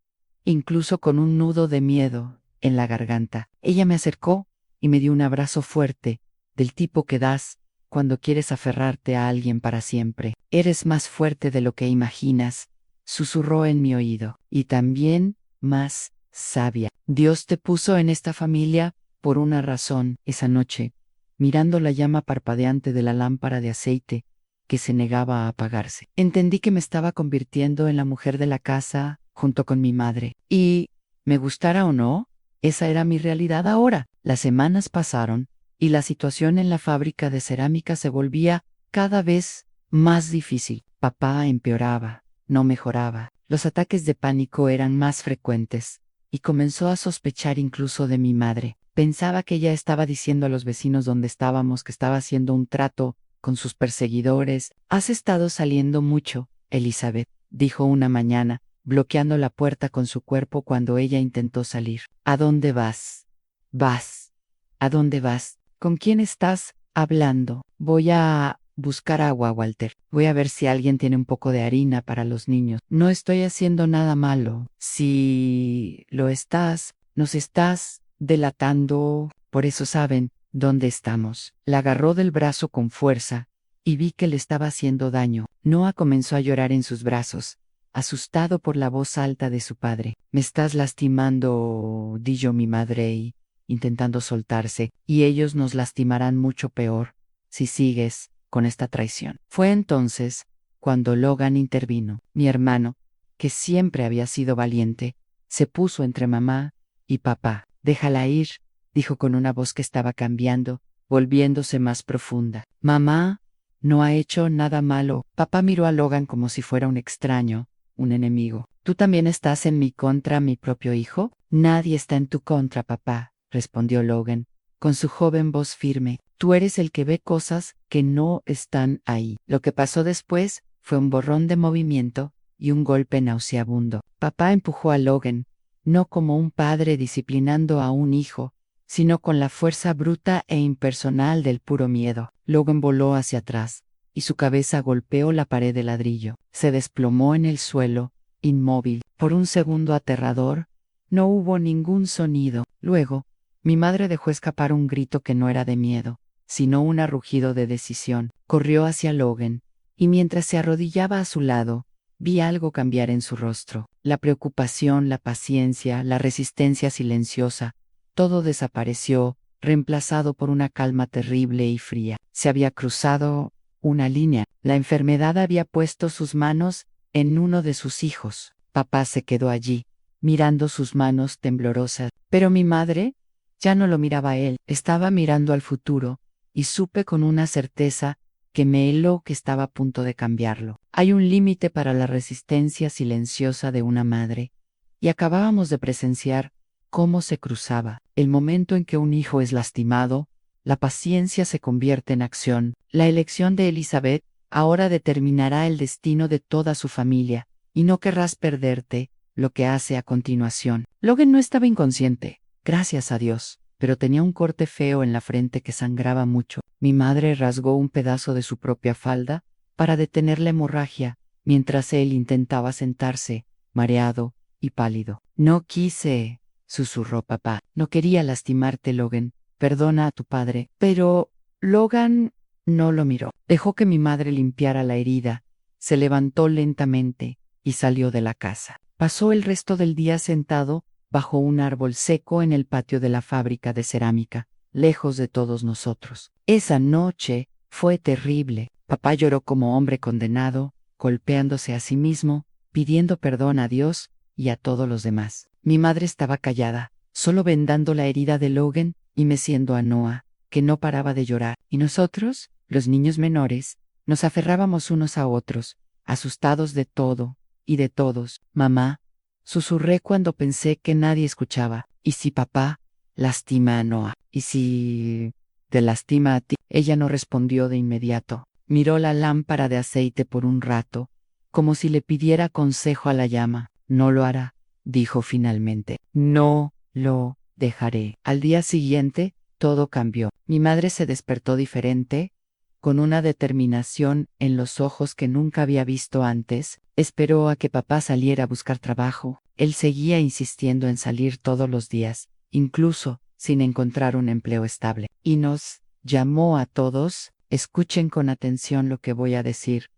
incluso con un nudo de miedo en la garganta. Ella me acercó y me dio un abrazo fuerte, del tipo que das cuando quieres aferrarte a alguien para siempre. Eres más fuerte de lo que imaginas, susurró en mi oído, y también más sabia. Dios te puso en esta familia por una razón. Esa noche, mirando la llama parpadeante de la lámpara de aceite que se negaba a apagarse, entendí que me estaba convirtiendo en la mujer de la casa junto con mi madre. Y, me gustara o no, esa era mi realidad ahora. Las semanas pasaron, y la situación en la fábrica de cerámica se volvía cada vez más difícil. Papá empeoraba, no mejoraba. Los ataques de pánico eran más frecuentes, y comenzó a sospechar incluso de mi madre. Pensaba que ella estaba diciendo a los vecinos donde estábamos que estaba haciendo un trato con sus perseguidores. Has estado saliendo mucho, Elizabeth, dijo una mañana, bloqueando la puerta con su cuerpo cuando ella intentó salir. ¿A dónde vas? ¿Vas? ¿A dónde vas? ¿Con quién estás hablando? Voy a buscar agua, Walter. Voy a ver si alguien tiene un poco de harina para los niños. No estoy haciendo nada malo. Si lo estás, nos estás delatando. Por eso saben dónde estamos. La agarró del brazo con fuerza y vi que le estaba haciendo daño. Noah comenzó a llorar en sus brazos, asustado por la voz alta de su padre. Me estás lastimando, dijo mi madre, intentando soltarse, y ellos nos lastimarán mucho peor si sigues con esta traición. Fue entonces cuando Logan intervino. Mi hermano, que siempre había sido valiente, se puso entre mamá y papá. Déjala ir, dijo con una voz que estaba cambiando, volviéndose más profunda. Mamá no ha hecho nada malo. Papá miró a Logan como si fuera un extraño, un enemigo. ¿Tú también estás en mi contra, mi propio hijo? Nadie está en tu contra, papá, respondió Logan, con su joven voz firme. Tú eres el que ve cosas que no están ahí. Lo que pasó después fue un borrón de movimiento y un golpe nauseabundo. Papá empujó a Logan, no como un padre disciplinando a un hijo, sino con la fuerza bruta e impersonal del puro miedo. Logan voló hacia atrás, y su cabeza golpeó la pared de ladrillo. Se desplomó en el suelo, inmóvil. Por un segundo aterrador, no hubo ningún sonido. Luego, mi madre dejó escapar un grito que no era de miedo, sino un arrugido de decisión. Corrió hacia Logan, y mientras se arrodillaba a su lado, vi algo cambiar en su rostro. La preocupación, la paciencia, la resistencia silenciosa, todo desapareció, reemplazado por una calma terrible y fría. Se había cruzado una línea. La enfermedad había puesto sus manos en uno de sus hijos. Papá se quedó allí, mirando sus manos temblorosas. Pero mi madre ya no lo miraba a él, estaba mirando al futuro, y supe con una certeza que me heló que estaba a punto de cambiarlo. Hay un límite para la resistencia silenciosa de una madre, y acabábamos de presenciar cómo se cruzaba. El momento en que un hijo es lastimado, la paciencia se convierte en acción. La elección de Elizabeth ahora determinará el destino de toda su familia, y no querrás perderte lo que hace a continuación. Logan no estaba inconsciente, gracias a Dios, pero tenía un corte feo en la frente que sangraba mucho. Mi madre rasgó un pedazo de su propia falda para detener la hemorragia, mientras él intentaba sentarse, mareado y pálido. No quise, susurró papá. No quería lastimarte, Logan. Perdona a tu padre. Pero Logan no lo miró. Dejó que mi madre limpiara la herida, se levantó lentamente y salió de la casa. Pasó el resto del día sentado bajo un árbol seco en el patio de la fábrica de cerámica, lejos de todos nosotros. Esa noche fue terrible. Papá lloró como hombre condenado, golpeándose a sí mismo, pidiendo perdón a Dios y a todos los demás. Mi madre estaba callada, solo vendando la herida de Logan y meciendo a Noah, que no paraba de llorar. Y nosotros, los niños menores, nos aferrábamos unos a otros, asustados de todo y de todos. Mamá, susurré cuando pensé que nadie escuchaba. ¿Y si papá lastima a Noah? ¿Y si te lastima a ti? Ella no respondió de inmediato. Miró la lámpara de aceite por un rato, como si le pidiera consejo a la llama. No lo hará, dijo finalmente. No lo dejaré. Al día siguiente, todo cambió. Mi madre se despertó diferente, con una determinación en los ojos que nunca había visto antes. Esperó a que papá saliera a buscar trabajo. Él seguía insistiendo en salir todos los días, incluso sin encontrar un empleo estable. Y nos llamó a todos. Escuchen con atención lo que voy a decir,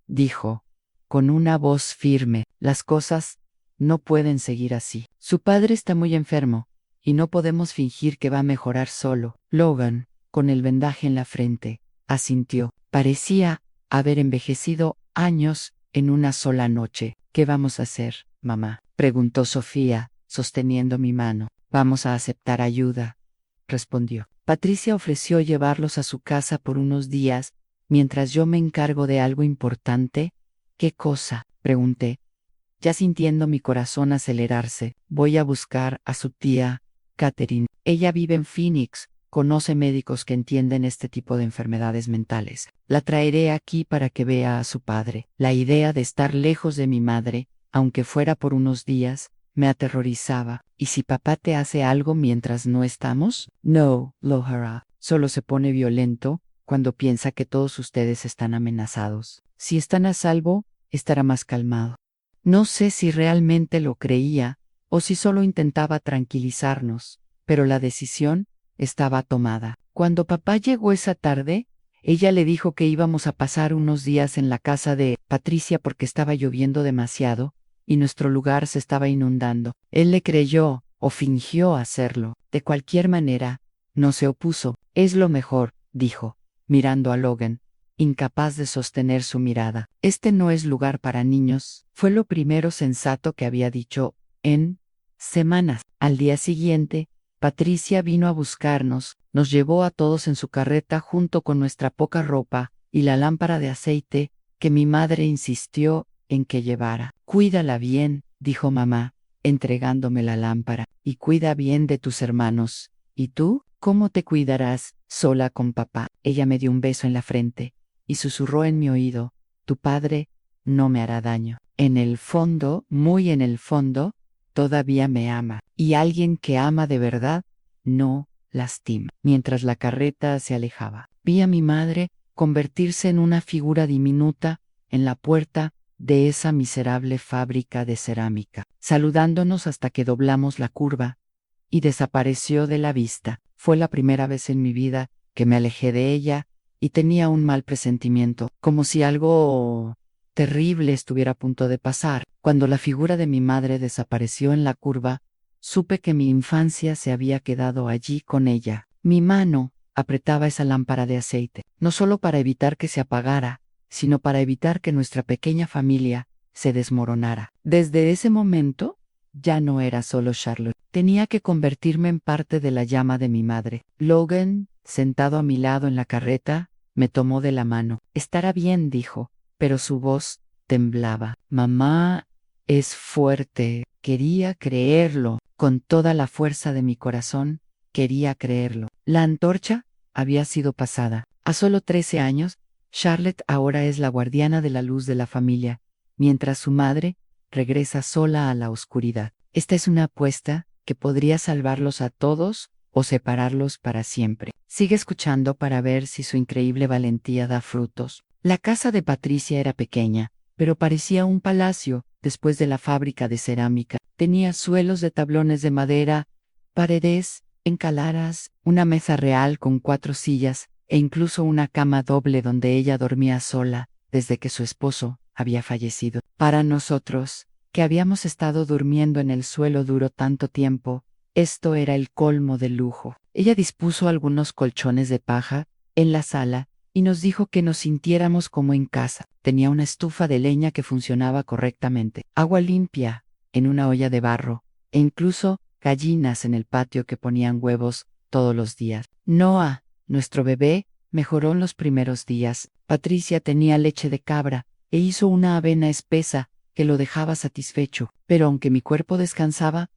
dijo, con una voz firme. Las cosas no pueden seguir así. Su padre está muy enfermo, y no podemos fingir que va a mejorar solo. Logan, con el vendaje en la frente, asintió. Parecía haber envejecido años en una sola noche. ¿Qué vamos a hacer, mamá?, preguntó Sofía, sosteniendo mi mano. Vamos a aceptar ayuda, respondió. Patricia ofreció llevarlos a su casa por unos días, mientras yo me encargo de algo importante. ¿Qué cosa?, pregunté, ya sintiendo mi corazón acelerarse. Voy a buscar a su tía, Catherine. Ella vive en Phoenix, conoce médicos que entienden este tipo de enfermedades mentales. La traeré aquí para que vea a su padre. La idea de estar lejos de mi madre, aunque fuera por unos días, me aterrorizaba. ¿Y si papá te hace algo mientras no estamos? No lo hará. Solo se pone violento cuando piensa que todos ustedes están amenazados. Si están a salvo, estará más calmado. No sé si realmente lo creía o si solo intentaba tranquilizarnos, pero la decisión estaba tomada. Cuando papá llegó esa tarde, ella le dijo que íbamos a pasar unos días en la casa de Patricia porque estaba lloviendo demasiado y nuestro lugar se estaba inundando. Él le creyó o fingió hacerlo. De cualquier manera, no se opuso. Es lo mejor, dijo, mirando a Logan, incapaz de sostener su mirada. Este no es lugar para niños. Fue lo primero sensato que había dicho en semanas. Al día siguiente, Patricia vino a buscarnos, nos llevó a todos en su carreta junto con nuestra poca ropa y la lámpara de aceite que mi madre insistió en que llevara. Cuídala bien, dijo mamá, entregándome la lámpara, y cuida bien de tus hermanos. ¿Y tú? ¿Cómo te cuidarás sola con papá? Ella me dio un beso en la frente y susurró en mi oído, tu padre no me hará daño. En el fondo, muy en el fondo, todavía me ama, y alguien que ama de verdad no lastima. Mientras la carreta se alejaba, vi a mi madre convertirse en una figura diminuta en la puerta de esa miserable fábrica de cerámica, saludándonos hasta que doblamos la curva, y desapareció de la vista. Fue la primera vez en mi vida que me alejé de ella, y tenía un mal presentimiento, como si algo terrible estuviera a punto de pasar. Cuando la figura de mi madre desapareció en la curva, supe que mi infancia se había quedado allí con ella. Mi mano apretaba esa lámpara de aceite, no solo para evitar que se apagara, sino para evitar que nuestra pequeña familia se desmoronara. Desde ese momento, ya no era solo Charlotte. Tenía que convertirme en parte de la llama de mi madre. Logan, sentado a mi lado en la carreta, Me tomó de la mano. Estará bien, dijo, pero su voz temblaba. Mamá es fuerte. Quería creerlo. Con toda la fuerza de mi corazón, quería creerlo. La antorcha había sido pasada. A solo 13 años, Charlotte ahora es la guardiana de la luz de la familia, mientras su madre regresa sola a la oscuridad. Esta es una apuesta que podría salvarlos a todos o separarlos para siempre. Sigue escuchando para ver si su increíble valentía da frutos. La casa de Patricia era pequeña, pero parecía un palacio después de la fábrica de cerámica. Tenía suelos de tablones de madera, paredes encaladas, una mesa real con 4 sillas e incluso una cama doble donde ella dormía sola desde que su esposo había fallecido. Para nosotros, que habíamos estado durmiendo en el suelo duro tanto tiempo, esto era el colmo del lujo. Ella dispuso algunos colchones de paja en la sala y nos dijo que nos sintiéramos como en casa. Tenía una estufa de leña que funcionaba correctamente, agua limpia en una olla de barro e incluso gallinas en el patio que ponían huevos todos los días. Noah, nuestro bebé, mejoró en los primeros días. Patricia tenía leche de cabra e hizo una avena espesa que lo dejaba satisfecho, pero aunque mi cuerpo descansaba,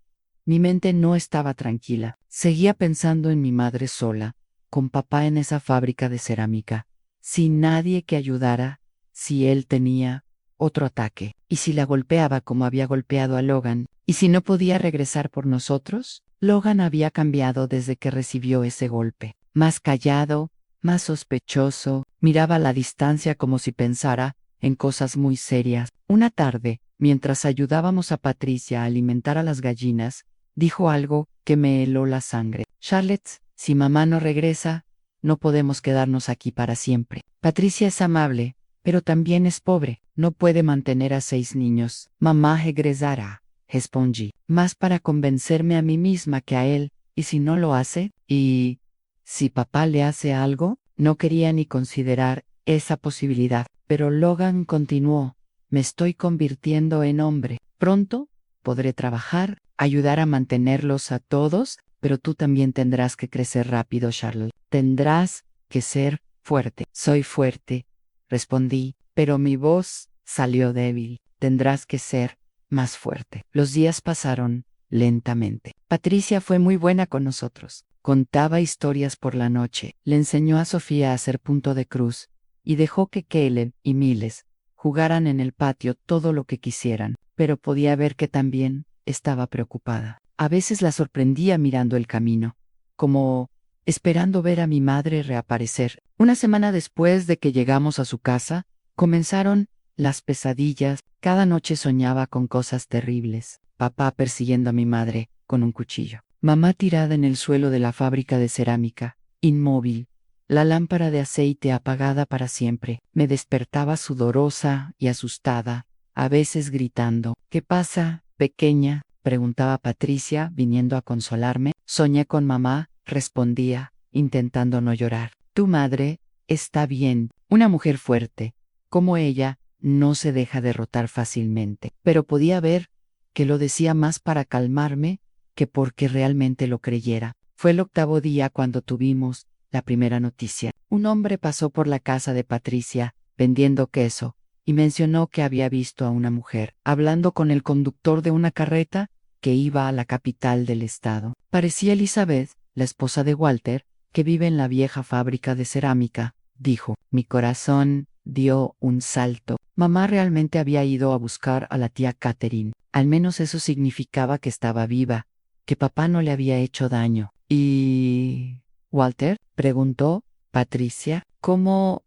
mi mente no estaba tranquila. Seguía pensando en mi madre sola, con papá en esa fábrica de cerámica, sin nadie que ayudara, si él tenía otro ataque, y si la golpeaba como había golpeado a Logan, y si no podía regresar por nosotros. Logan había cambiado desde que recibió ese golpe. Más callado, más sospechoso, miraba a la distancia como si pensara en cosas muy serias. Una tarde, mientras ayudábamos a Patricia a alimentar a las gallinas, dijo algo que me heló la sangre. Charlotte, si mamá no regresa, no podemos quedarnos aquí para siempre. Patricia es amable, pero también es pobre. No puede mantener a 6 niños. Mamá regresará, respondí, más para convencerme a mí misma que a él. ¿Y si no lo hace? ¿Y si papá le hace algo? No quería ni considerar esa posibilidad. Pero Logan continuó, me estoy convirtiendo en hombre. Pronto podré trabajar, ayudar a mantenerlos a todos, pero tú también tendrás que crecer rápido, Charlotte. Tendrás que ser fuerte. Soy fuerte, respondí, pero mi voz salió débil. Tendrás que ser más fuerte. Los días pasaron lentamente. Patricia fue muy buena con nosotros. Contaba historias por la noche. Le enseñó a Sofía a hacer punto de cruz y dejó que Caleb y Miles jugaran en el patio todo lo que quisieran, pero podía ver que también estaba preocupada. A veces la sorprendía mirando el camino, como esperando ver a mi madre reaparecer. Una semana después de que llegamos a su casa, comenzaron las pesadillas. Cada noche soñaba con cosas terribles. Papá persiguiendo a mi madre con un cuchillo. Mamá tirada en el suelo de la fábrica de cerámica, inmóvil. La lámpara de aceite apagada para siempre. Me despertaba sudorosa y asustada, a veces gritando. ¿Qué pasa, pequeña?, preguntaba Patricia, viniendo a consolarme. Soñé con mamá, respondía, intentando no llorar. Tu madre está bien. Una mujer fuerte, como ella, no se deja derrotar fácilmente. Pero podía ver que lo decía más para calmarme que porque realmente lo creyera. Fue el 8º día cuando tuvimos la primera noticia. Un hombre pasó por la casa de Patricia, vendiendo queso, y mencionó que había visto a una mujer, hablando con el conductor de una carreta que iba a la capital del estado. Parecía Elizabeth, la esposa de Walter, que vive en la vieja fábrica de cerámica, dijo. Mi corazón dio un salto. Mamá realmente había ido a buscar a la tía Catherine. Al menos eso significaba que estaba viva, que papá no le había hecho daño. ¿Y Walter?, preguntó Patricia. ¿Cómo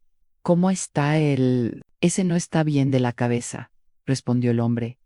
está él? Ese no está bien de la cabeza, respondió el hombre,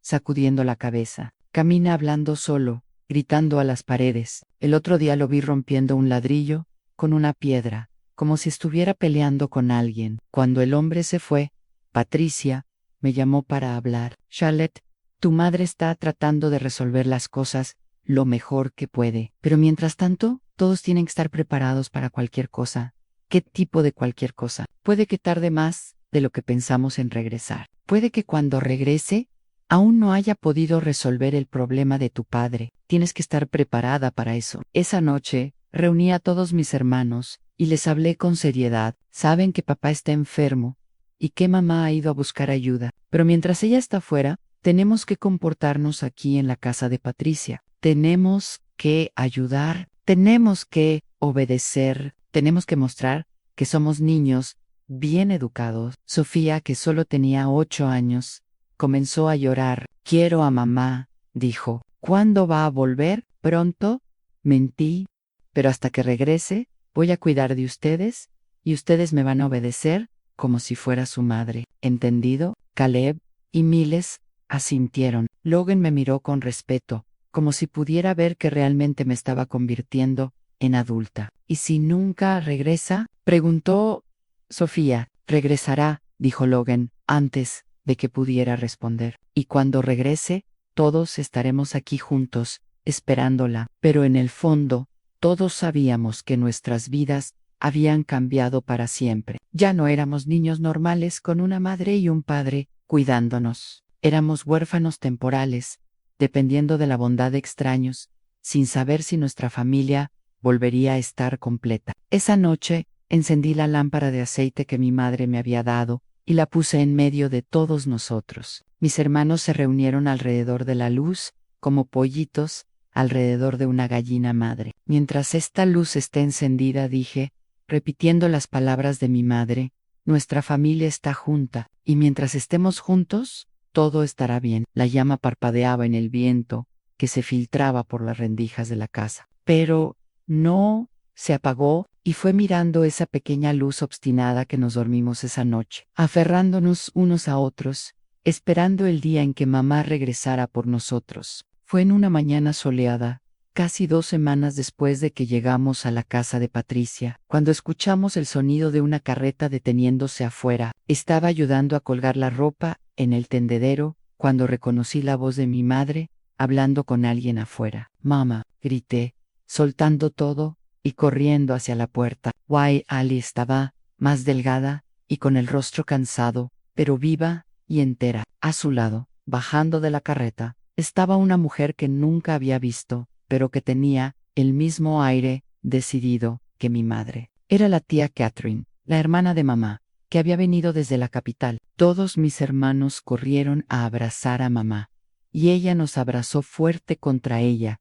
sacudiendo la cabeza. Camina hablando solo, gritando a las paredes. El otro día lo vi rompiendo un ladrillo con una piedra, como si estuviera peleando con alguien. Cuando el hombre se fue, Patricia me llamó para hablar. Charlotte, tu madre está tratando de resolver las cosas lo mejor que puede. Pero mientras tanto, todos tienen que estar preparados para cualquier cosa. ¿Qué tipo de cualquier cosa? Puede que tarde más de lo que pensamos en regresar. Puede que cuando regrese, aún no haya podido resolver el problema de tu padre. Tienes que estar preparada para eso. Esa noche, Reuní a todos mis hermanos y les hablé con seriedad. Saben que papá está enfermo y que mamá ha ido a buscar ayuda. Pero mientras ella está fuera, tenemos que comportarnos aquí en la casa de Patricia. Tenemos que ayudar, tenemos que obedecer, tenemos que mostrar que somos niños bien educados. Sofía, que solo tenía 8 años, comenzó a llorar. Quiero a mamá, dijo. ¿Cuándo va a volver? ¿Pronto? Mentí. Pero hasta que regrese, voy a cuidar de ustedes y ustedes me van a obedecer como si fuera su madre. ¿Entendido? Caleb y Miles asintieron. Logan me miró con respeto, como si pudiera ver que realmente me estaba convirtiendo en adulta. ¿Y si nunca regresa? Preguntó Sofía. Regresará, dijo Logan, antes de que pudiera responder. Y cuando regrese, todos estaremos aquí juntos, esperándola. Pero en el fondo, todos sabíamos que nuestras vidas habían cambiado para siempre. Ya no éramos niños normales con una madre y un padre cuidándonos. Éramos huérfanos temporales, dependiendo de la bondad de extraños, sin saber si nuestra familia volvería a estar completa. Esa noche, encendí la lámpara de aceite que mi madre me había dado y la puse en medio de todos nosotros. Mis hermanos se reunieron alrededor de la luz, como pollitos, alrededor de una gallina madre. Mientras esta luz esté encendida, dije, repitiendo las palabras de mi madre, nuestra familia está junta, y mientras estemos juntos, todo estará bien. La llama parpadeaba en el viento que se filtraba por las rendijas de la casa. Pero no se apagó y fue mirando esa pequeña luz obstinada que nos dormimos esa noche, aferrándonos unos a otros, esperando el día en que mamá regresara por nosotros. Fue en una mañana soleada, casi 2 semanas después de que llegamos a la casa de Patricia, cuando escuchamos el sonido de una carreta deteniéndose afuera. Estaba ayudando a colgar la ropa en el tendedero, cuando reconocí la voz de mi madre, hablando con alguien afuera. Mamá, grité, soltando todo y corriendo hacia la puerta. Ali estaba más delgada y con el rostro cansado, pero viva y entera. A su lado, bajando de la carreta, estaba una mujer que nunca había visto, pero que tenía el mismo aire decidido que mi madre. Era la tía Catherine, la hermana de mamá, que había venido desde la capital. Todos mis hermanos corrieron a abrazar a mamá, y ella nos abrazó fuerte contra ella,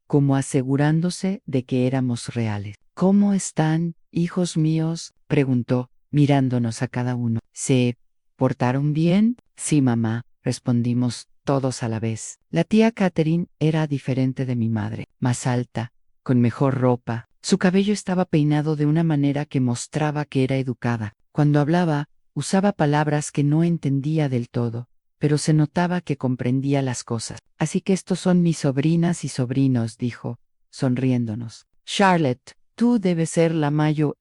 como asegurándose de que éramos reales. ¿Cómo están, hijos míos?, preguntó, mirándonos a cada uno. ¿Se portaron bien? Sí, mamá, respondimos todos a la vez. La tía Catherine era diferente de mi madre, más alta, con mejor ropa. Su cabello estaba peinado de una manera que mostraba que era educada. Cuando hablaba, usaba palabras que no entendía del todo, pero se notaba que comprendía las cosas. Así que estos son mis sobrinas y sobrinos, dijo, sonriéndonos. Charlotte, tú debes ser la mayor.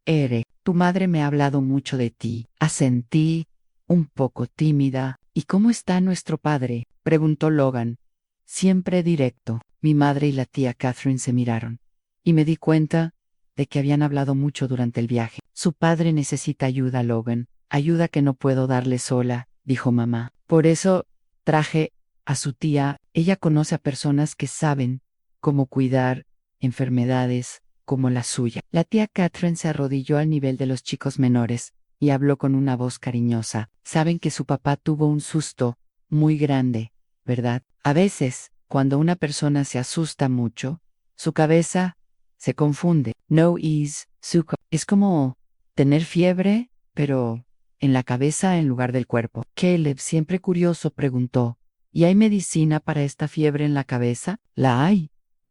Tu madre me ha hablado mucho de ti. Asentí, un poco tímida. ¿Y cómo está nuestro padre?, preguntó Logan. Siempre directo. Mi madre y la tía Catherine se miraron, y me di cuenta de que habían hablado mucho durante el viaje. Su padre necesita ayuda, Logan. Ayuda que no puedo darle sola, dijo mamá. Por eso traje a su tía. Ella conoce a personas que saben cómo cuidar enfermedades como la suya. La tía Catherine se arrodilló al nivel de los chicos menores y habló con una voz cariñosa. Saben que su papá tuvo un susto muy grande, ¿verdad? A veces, cuando una persona se asusta mucho, su cabeza se confunde. No is, es como tener fiebre, pero en la cabeza en lugar del cuerpo. Caleb, siempre curioso, preguntó, ¿y hay medicina para esta fiebre en la cabeza? La hay,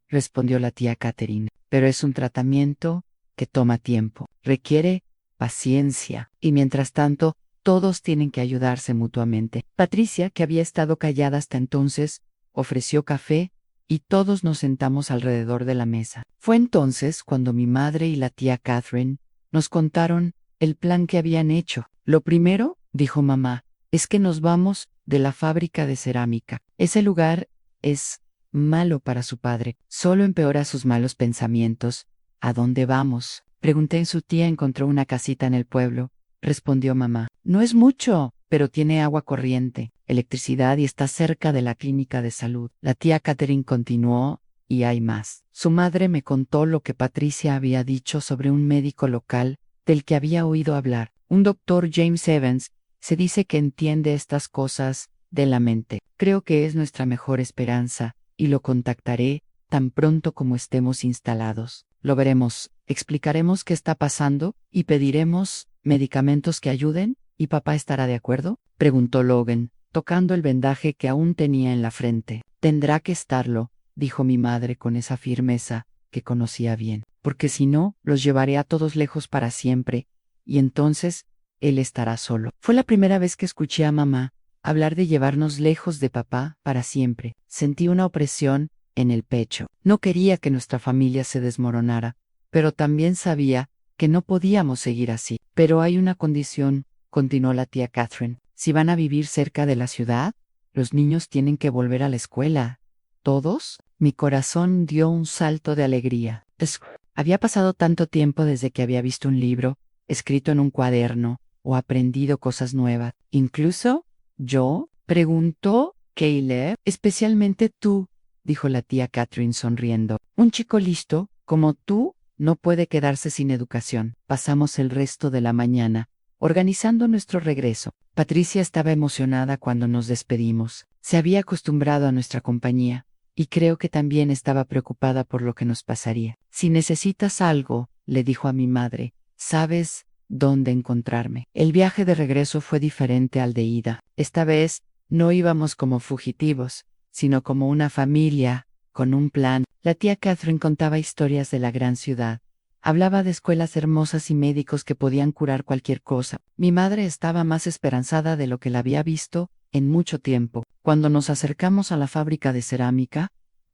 respondió la tía Catherine, pero es un tratamiento que toma tiempo. Requiere paciencia, y mientras tanto, todos tienen que ayudarse mutuamente. Patricia, que había estado callada hasta entonces, ofreció café, y todos nos sentamos alrededor de la mesa. Fue entonces cuando mi madre y la tía Catherine nos contaron el plan que habían hecho. Lo primero, dijo mamá, es que nos vamos de la fábrica de cerámica. Ese lugar es malo para su padre. Solo empeora sus malos pensamientos. ¿A dónde vamos?, pregunté. En su tía encontró una casita en el pueblo, respondió mamá. No es mucho, pero tiene agua corriente, electricidad y está cerca de la clínica de salud. La tía Catherine continuó, y hay más. Su madre me contó lo que Patricia había dicho sobre un médico local del que había oído hablar. Un doctor James Evans se dice que entiende estas cosas de la mente. Creo que es nuestra mejor esperanza y lo contactaré tan pronto como estemos instalados. Lo veremos, explicaremos qué está pasando y pediremos medicamentos que ayuden. ¿Y papá estará de acuerdo?, preguntó Logan, tocando el vendaje que aún tenía en la frente. Tendrá que estarlo, dijo mi madre con esa firmeza que conocía bien, porque si no, los llevaré a todos lejos para siempre, y entonces él estará solo. Fue la primera vez que escuché a mamá hablar de llevarnos lejos de papá para siempre. Sentí una opresión en el pecho. No quería que nuestra familia se desmoronara, pero también sabía que no podíamos seguir así. Pero hay una condición, continuó la tía Catherine. Si van a vivir cerca de la ciudad, los niños tienen que volver a la escuela. ¿Todos? Mi corazón dio un salto de alegría. Había pasado tanto tiempo desde que había visto un libro, escrito en un cuaderno, o aprendido cosas nuevas. ¿Incluso yo?, preguntó Caleb. Especialmente tú, dijo la tía Catherine sonriendo. Un chico listo, como tú, no puede quedarse sin educación. Pasamos el resto de la mañana organizando nuestro regreso. Patricia estaba emocionada cuando nos despedimos. Se había acostumbrado a nuestra compañía, y creo que también estaba preocupada por lo que nos pasaría. Si necesitas algo, le dijo a mi madre, sabes dónde encontrarme. El viaje de regreso fue diferente al de ida. Esta vez no íbamos como fugitivos, sino como una familia, con un plan. La tía Catherine contaba historias de la gran ciudad. Hablaba de escuelas hermosas y médicos que podían curar cualquier cosa. Mi madre estaba más esperanzada de lo que la había visto en mucho tiempo. Cuando nos acercamos a la fábrica de cerámica,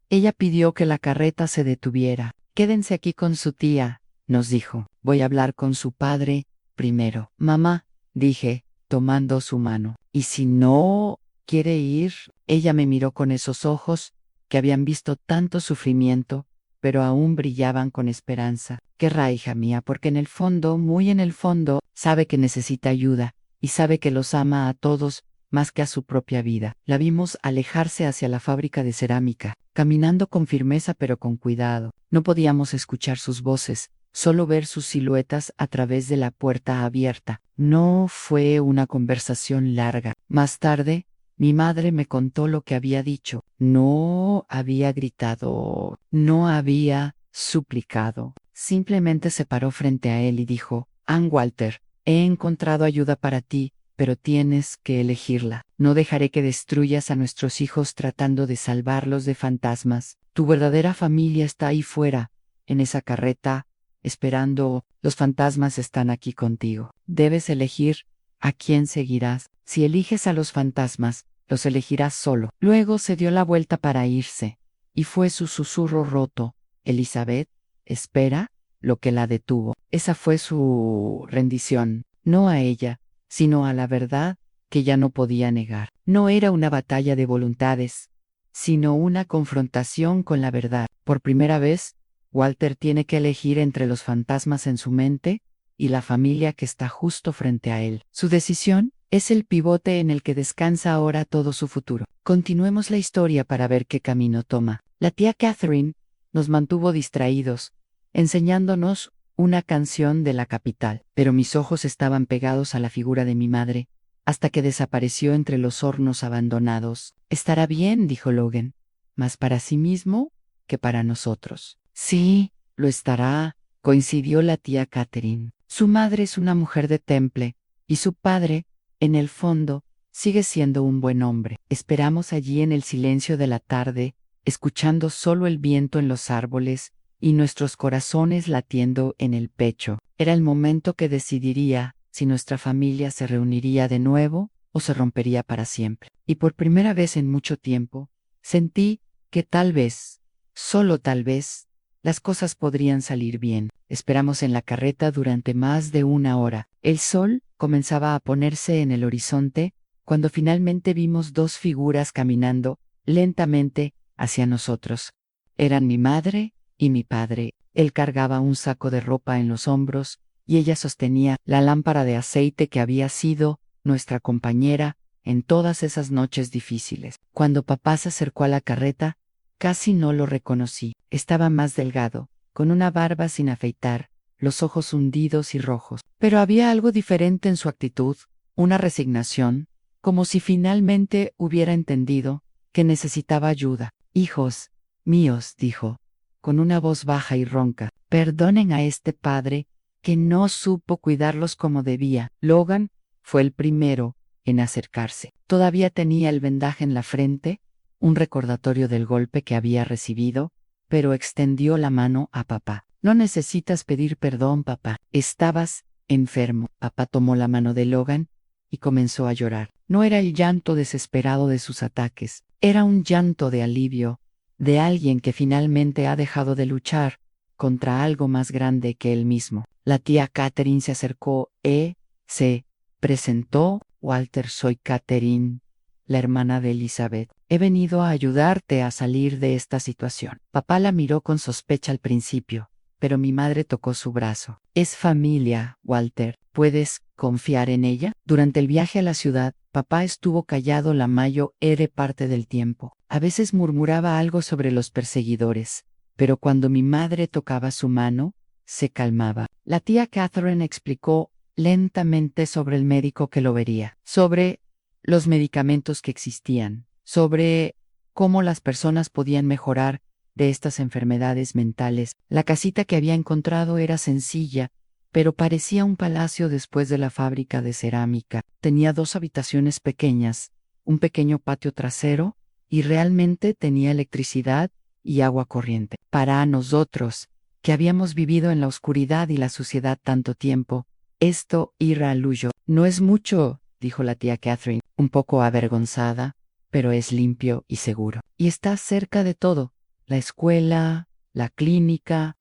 ella pidió que la carreta se detuviera. Quédense aquí con su tía, nos dijo. Voy a hablar con su padre primero. Mamá, dije, tomando su mano. ¿Y si no quiere ir? Ella me miró con esos ojos que habían visto tanto sufrimiento, pero aún brillaban con esperanza. Querrá, hija mía, porque en el fondo, muy en el fondo, sabe que necesita ayuda, y sabe que los ama a todos más que a su propia vida. La vimos alejarse hacia la fábrica de cerámica, caminando con firmeza pero con cuidado. No podíamos escuchar sus voces, solo ver sus siluetas a través de la puerta abierta. No fue una conversación larga. Más tarde, mi madre me contó lo que había dicho. No había gritado, no había suplicado. Simplemente se paró frente a él y dijo, Ann Walter, he encontrado ayuda para ti, pero tienes que elegirla. No dejaré que destruyas a nuestros hijos tratando de salvarlos de fantasmas. Tu verdadera familia está ahí fuera, en esa carreta, esperando. Los fantasmas están aquí contigo. Debes elegir a quién seguirás. Si eliges a los fantasmas, los elegirás solo. Luego se dio la vuelta para irse, y fue su susurro roto. Elizabeth, espera, lo que la detuvo. Esa fue su rendición, no a ella, sino a la verdad que ya no podía negar. No era una batalla de voluntades, sino una confrontación con la verdad. Por primera vez, Walter tiene que elegir entre los fantasmas en su mente y la familia que está justo frente a él. Su decisión es el pivote en el que descansa ahora todo su futuro. Continuemos la historia para ver qué camino toma. La tía Catherine nos mantuvo distraídos, enseñándonos una canción de la capital, pero mis ojos estaban pegados a la figura de mi madre, hasta que desapareció entre los hornos abandonados. Estará bien, dijo Logan, más para sí mismo que para nosotros. Sí, lo estará, coincidió la tía Catherine. Su madre es una mujer de temple, y su padre, en el fondo, sigue siendo un buen hombre. Esperamos allí en el silencio de la tarde, escuchando solo el viento en los árboles, y nuestros corazones latiendo en el pecho. Era el momento que decidiría si nuestra familia se reuniría de nuevo o se rompería para siempre. Y por primera vez en mucho tiempo, sentí que tal vez, solo tal vez, las cosas podrían salir bien. Esperamos en la carreta durante más de una hora. El sol comenzaba a ponerse en el horizonte cuando finalmente vimos dos figuras caminando lentamente hacia nosotros. Eran mi madre y mi padre. Él cargaba un saco de ropa en los hombros y ella sostenía la lámpara de aceite que había sido nuestra compañera en todas esas noches difíciles. Cuando papá se acercó a la carreta, Casi no lo reconocí. Estaba más delgado, con una barba sin afeitar, los ojos hundidos y rojos. Pero había algo diferente en su actitud, una resignación, como si finalmente hubiera entendido que necesitaba ayuda. Hijos míos, dijo, con una voz baja y ronca, perdonen a este padre que no supo cuidarlos como debía. Logan fue el primero en acercarse. Todavía tenía el vendaje en la frente, un recordatorio del golpe que había recibido, pero extendió la mano a papá. No necesitas pedir perdón, papá. Estabas enfermo. Papá tomó la mano de Logan y comenzó a llorar. No era el llanto desesperado de sus ataques, era un llanto de alivio, de alguien que finalmente ha dejado de luchar contra algo más grande que él mismo. La tía Catherine se acercó se presentó. Walter, soy Catherine, la hermana de Elizabeth. He venido a ayudarte a salir de esta situación. Papá la miró con sospecha al principio, pero mi madre tocó su brazo. Es familia, Walter. ¿Puedes confiar en ella? Durante el viaje a la ciudad, papá estuvo callado la mayor parte del tiempo. A veces murmuraba algo sobre los perseguidores, pero cuando mi madre tocaba su mano, se calmaba. La tía Catherine explicó lentamente sobre el médico que lo vería, sobre los medicamentos que existían, sobre cómo las personas podían mejorar de estas enfermedades mentales. La casita que había encontrado era sencilla, pero parecía un palacio después de la fábrica de cerámica. Tenía 2 habitaciones pequeñas, un pequeño patio trasero, y realmente tenía electricidad y agua corriente. Para nosotros, que habíamos vivido en la oscuridad y la suciedad tanto tiempo, esto era lujo. No es mucho, dijo la tía Catherine, un poco avergonzada, pero es limpio y seguro. Y está cerca de todo, la escuela, la clínica,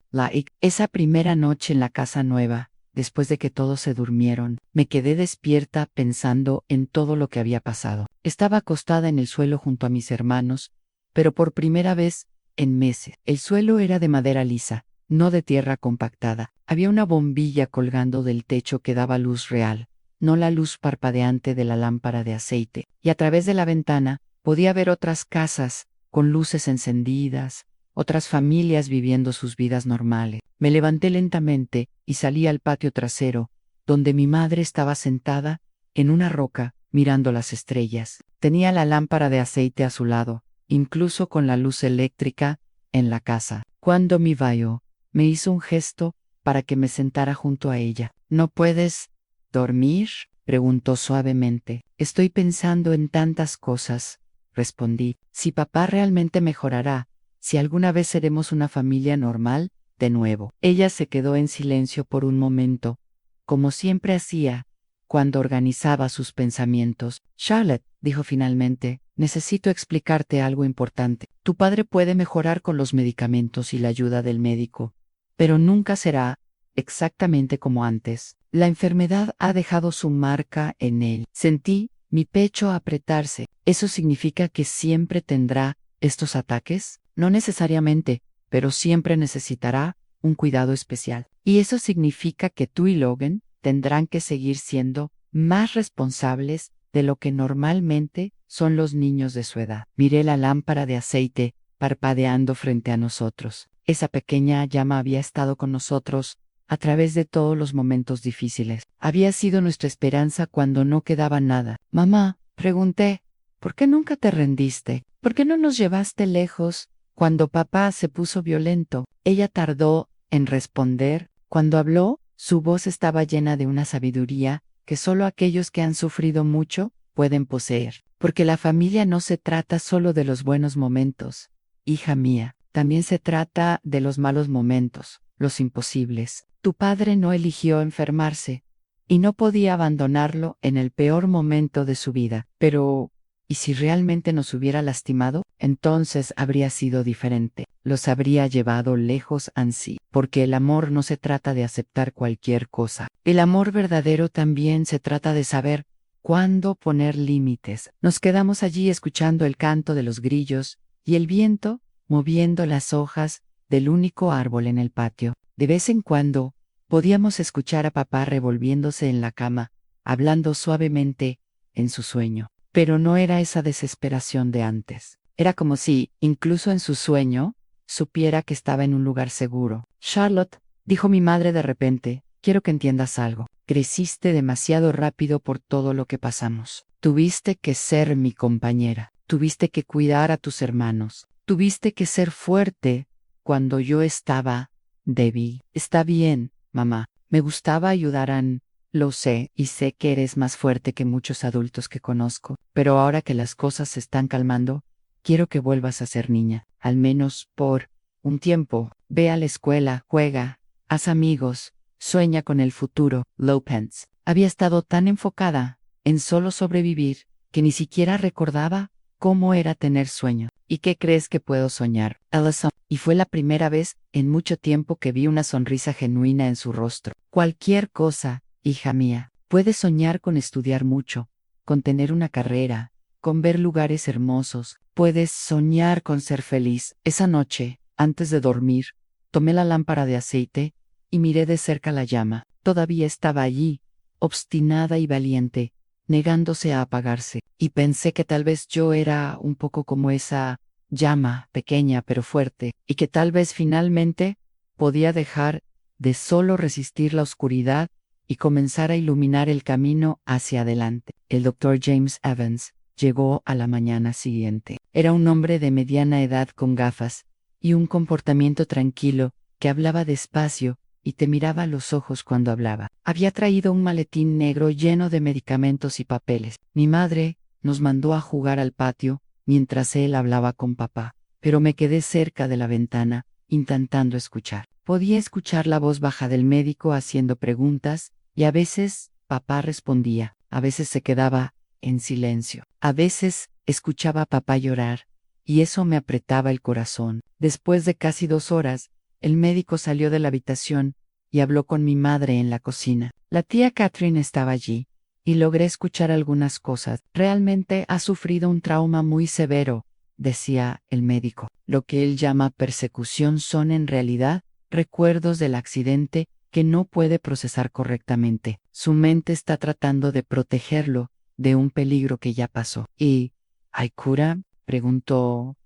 Esa primera noche en la casa nueva, después de que todos se durmieron, me quedé despierta pensando en todo lo que había pasado. Estaba acostada en el suelo junto a mis hermanos, pero por primera vez en meses. El suelo era de madera lisa, no de tierra compactada. Había una bombilla colgando del techo que daba luz real, no la luz parpadeante de la lámpara de aceite, y a través de la ventana podía ver otras casas con luces encendidas, otras familias viviendo sus vidas normales. Me levanté lentamente y salí al patio trasero, donde mi madre estaba sentada en una roca mirando las estrellas. Tenía la lámpara de aceite a su lado, incluso con la luz eléctrica en la casa. Cuando mi vio, me hizo un gesto para que me sentara junto a ella. ¿No puedes dormir?, preguntó suavemente. Estoy pensando en tantas cosas, respondí. Si papá realmente mejorará, si alguna vez seremos una familia normal, de nuevo. Ella se quedó en silencio por un momento, como siempre hacía cuando organizaba sus pensamientos. Charlotte, dijo finalmente, necesito explicarte algo importante. Tu padre puede mejorar con los medicamentos y la ayuda del médico, pero nunca será exactamente como antes. La enfermedad ha dejado su marca en él. Sentí mi pecho apretarse. ¿Eso significa que siempre tendrá estos ataques? No necesariamente, pero siempre necesitará un cuidado especial. Y eso significa que tú y Logan tendrán que seguir siendo más responsables de lo que normalmente son los niños de su edad. Miré la lámpara de aceite parpadeando frente a nosotros. Esa pequeña llama había estado con nosotros a través de todos los momentos difíciles. Había sido nuestra esperanza cuando no quedaba nada. Mamá, pregunté, ¿por qué nunca te rendiste? ¿Por qué no nos llevaste lejos cuando papá se puso violento? Ella tardó en responder. Cuando habló, su voz estaba llena de una sabiduría que solo aquellos que han sufrido mucho pueden poseer. Porque la familia no se trata solo de los buenos momentos, hija mía, también se trata de los malos momentos, los imposibles. Tu padre no eligió enfermarse, y no podía abandonarlo en el peor momento de su vida. Pero, ¿y si realmente nos hubiera lastimado? Entonces habría sido diferente. Los habría llevado lejos ansí. Porque el amor no se trata de aceptar cualquier cosa. El amor verdadero también se trata de saber cuándo poner límites. Nos quedamos allí escuchando el canto de los grillos y el viento moviendo las hojas del único árbol en el patio. De vez en cuando, podíamos escuchar a papá revolviéndose en la cama, hablando suavemente en su sueño. Pero no era esa desesperación de antes. Era como si, incluso en su sueño, supiera que estaba en un lugar seguro. Charlotte, dijo mi madre de repente, quiero que entiendas algo. Creciste demasiado rápido por todo lo que pasamos. Tuviste que ser mi compañera. Tuviste que cuidar a tus hermanos. Tuviste que ser fuerte cuando yo estaba débil. Está bien, mamá. Me gustaba ayudar a Ann. Lo sé, y sé que eres más fuerte que muchos adultos que conozco. Pero ahora que las cosas se están calmando, quiero que vuelvas a ser niña. Al menos por un tiempo. Ve a la escuela, juega, haz amigos, sueña con el futuro. Lopez había estado tan enfocada en solo sobrevivir que ni siquiera recordaba cómo era tener sueño. ¿Y qué crees que puedo soñar, Allison? Y fue la primera vez en mucho tiempo que vi una sonrisa genuina en su rostro. Cualquier cosa, hija mía. Puedes soñar con estudiar mucho, con tener una carrera, con ver lugares hermosos. Puedes soñar con ser feliz. Esa noche, antes de dormir, tomé la lámpara de aceite y miré de cerca la llama. Todavía estaba allí, obstinada y valiente, negándose a apagarse, y pensé que tal vez yo era un poco como esa llama, pequeña pero fuerte, y que tal vez finalmente podía dejar de solo resistir la oscuridad y comenzar a iluminar el camino hacia adelante. El doctor James Evans llegó a la mañana siguiente. Era un hombre de mediana edad con gafas y un comportamiento tranquilo que hablaba despacio y te miraba a los ojos cuando hablaba. Había traído un maletín negro lleno de medicamentos y papeles. Mi madre nos mandó a jugar al patio mientras él hablaba con papá, pero me quedé cerca de la ventana, intentando escuchar. Podía escuchar la voz baja del médico haciendo preguntas, y a veces papá respondía, a veces se quedaba en silencio, a veces escuchaba a papá llorar, y eso me apretaba el corazón. Después de casi 2 horas, el médico salió de la habitación y habló con mi madre en la cocina. La tía Catherine estaba allí, y logré escuchar algunas cosas. Realmente ha sufrido un trauma muy severo, decía el médico. Lo que él llama persecución son en realidad recuerdos del accidente que no puede procesar correctamente. Su mente está tratando de protegerlo de un peligro que ya pasó. ¿Y hay cura? Preguntó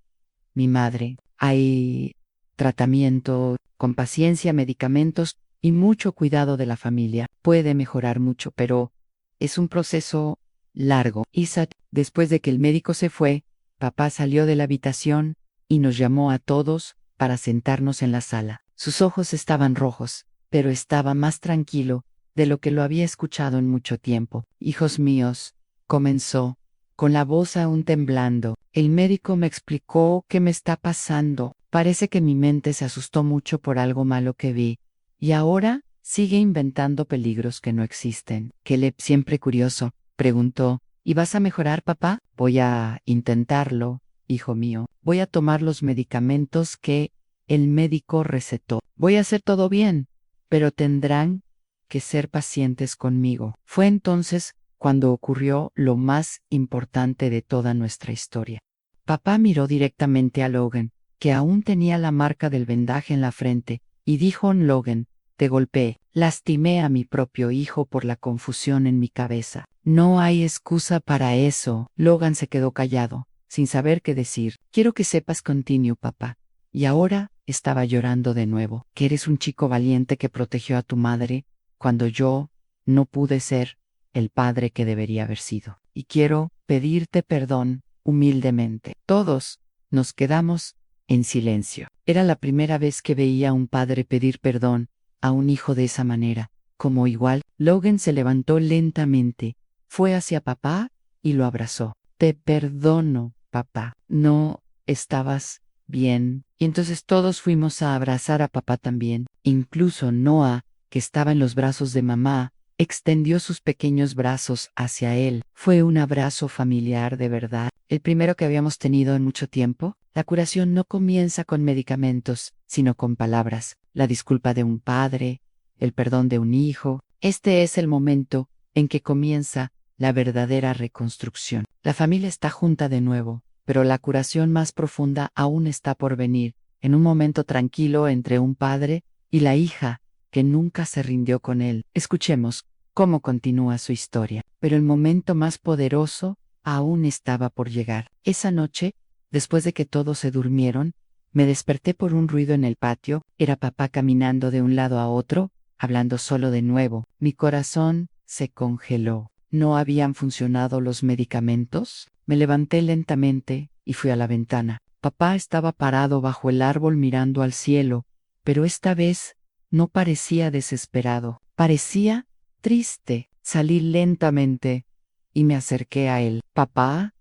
mi madre. Hay tratamiento, con paciencia, medicamentos y mucho cuidado de la familia. Puede mejorar mucho, pero es un proceso largo. Isaac, después de que el médico se fue, papá salió de la habitación y nos llamó a todos para sentarnos en la sala. Sus ojos estaban rojos, pero estaba más tranquilo de lo que lo había escuchado en mucho tiempo. Hijos míos, comenzó, con la voz aún temblando. El médico me explicó qué me está pasando. Parece que mi mente se asustó mucho por algo malo que vi, y ahora sigue inventando peligros que no existen. Caleb, siempre curioso, preguntó, ¿y vas a mejorar, papá? Voy a intentarlo, hijo mío. Voy a tomar los medicamentos que el médico recetó. Voy a hacer todo bien, pero tendrán que ser pacientes conmigo. Fue entonces cuando ocurrió lo más importante de toda nuestra historia. Papá miró directamente a Logan, que aún tenía la marca del vendaje en la frente, y dijo a Logan, te golpeé, lastimé a mi propio hijo por la confusión en mi cabeza. No hay excusa para eso. Logan se quedó callado, sin saber qué decir. Quiero que sepas, continuó papá. Y ahora estaba llorando de nuevo, que eres un chico valiente que protegió a tu madre, cuando yo no pude ser el padre que debería haber sido. Y quiero pedirte perdón humildemente. Todos nos quedamos en silencio. Era la primera vez que veía a un padre pedir perdón a un hijo de esa manera. Como igual, Logan se levantó lentamente, fue hacia papá y lo abrazó. Te perdono, papá. No estabas bien. Y entonces todos fuimos a abrazar a papá también. Incluso Noah, que estaba en los brazos de mamá, extendió sus pequeños brazos hacia él. Fue un abrazo familiar de verdad, el primero que habíamos tenido en mucho tiempo. La curación no comienza con medicamentos, sino con palabras. La disculpa de un padre, el perdón de un hijo. Este es el momento en que comienza la verdadera reconstrucción. La familia está junta de nuevo, pero la curación más profunda aún está por venir, en un momento tranquilo entre un padre y la hija, que nunca se rindió con él. Escuchemos cómo continúa su historia. Pero el momento más poderoso aún estaba por llegar. Esa noche, Después de que todos se durmieron, me desperté por un ruido en el patio. Era papá caminando de un lado a otro, hablando solo de nuevo. Mi corazón se congeló. ¿No habían funcionado los medicamentos? Me levanté lentamente y fui a la ventana. Papá estaba parado bajo el árbol mirando al cielo, pero esta vez no parecía desesperado. Parecía triste. Salí lentamente y me acerqué a él. Papá,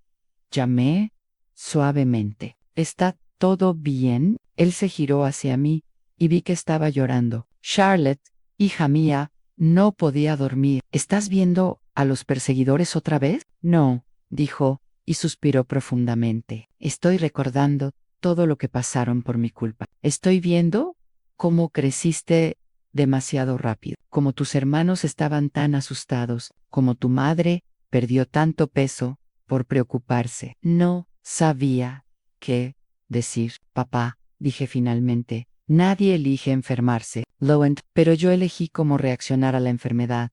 llamé suavemente. ¿Está todo bien? Él se giró hacia mí y vi que estaba llorando. Charlotte, hija mía, no podía dormir. ¿Estás viendo a los perseguidores otra vez? No, dijo, y suspiró profundamente. Estoy recordando todo lo que pasaron por mi culpa. Estoy viendo cómo creciste demasiado rápido, como tus hermanos estaban tan asustados, como tu madre perdió tanto peso por preocuparse. No sabía qué decir. Papá, dije finalmente. Nadie elige enfermarse, Lowend, pero yo elegí cómo reaccionar a la enfermedad.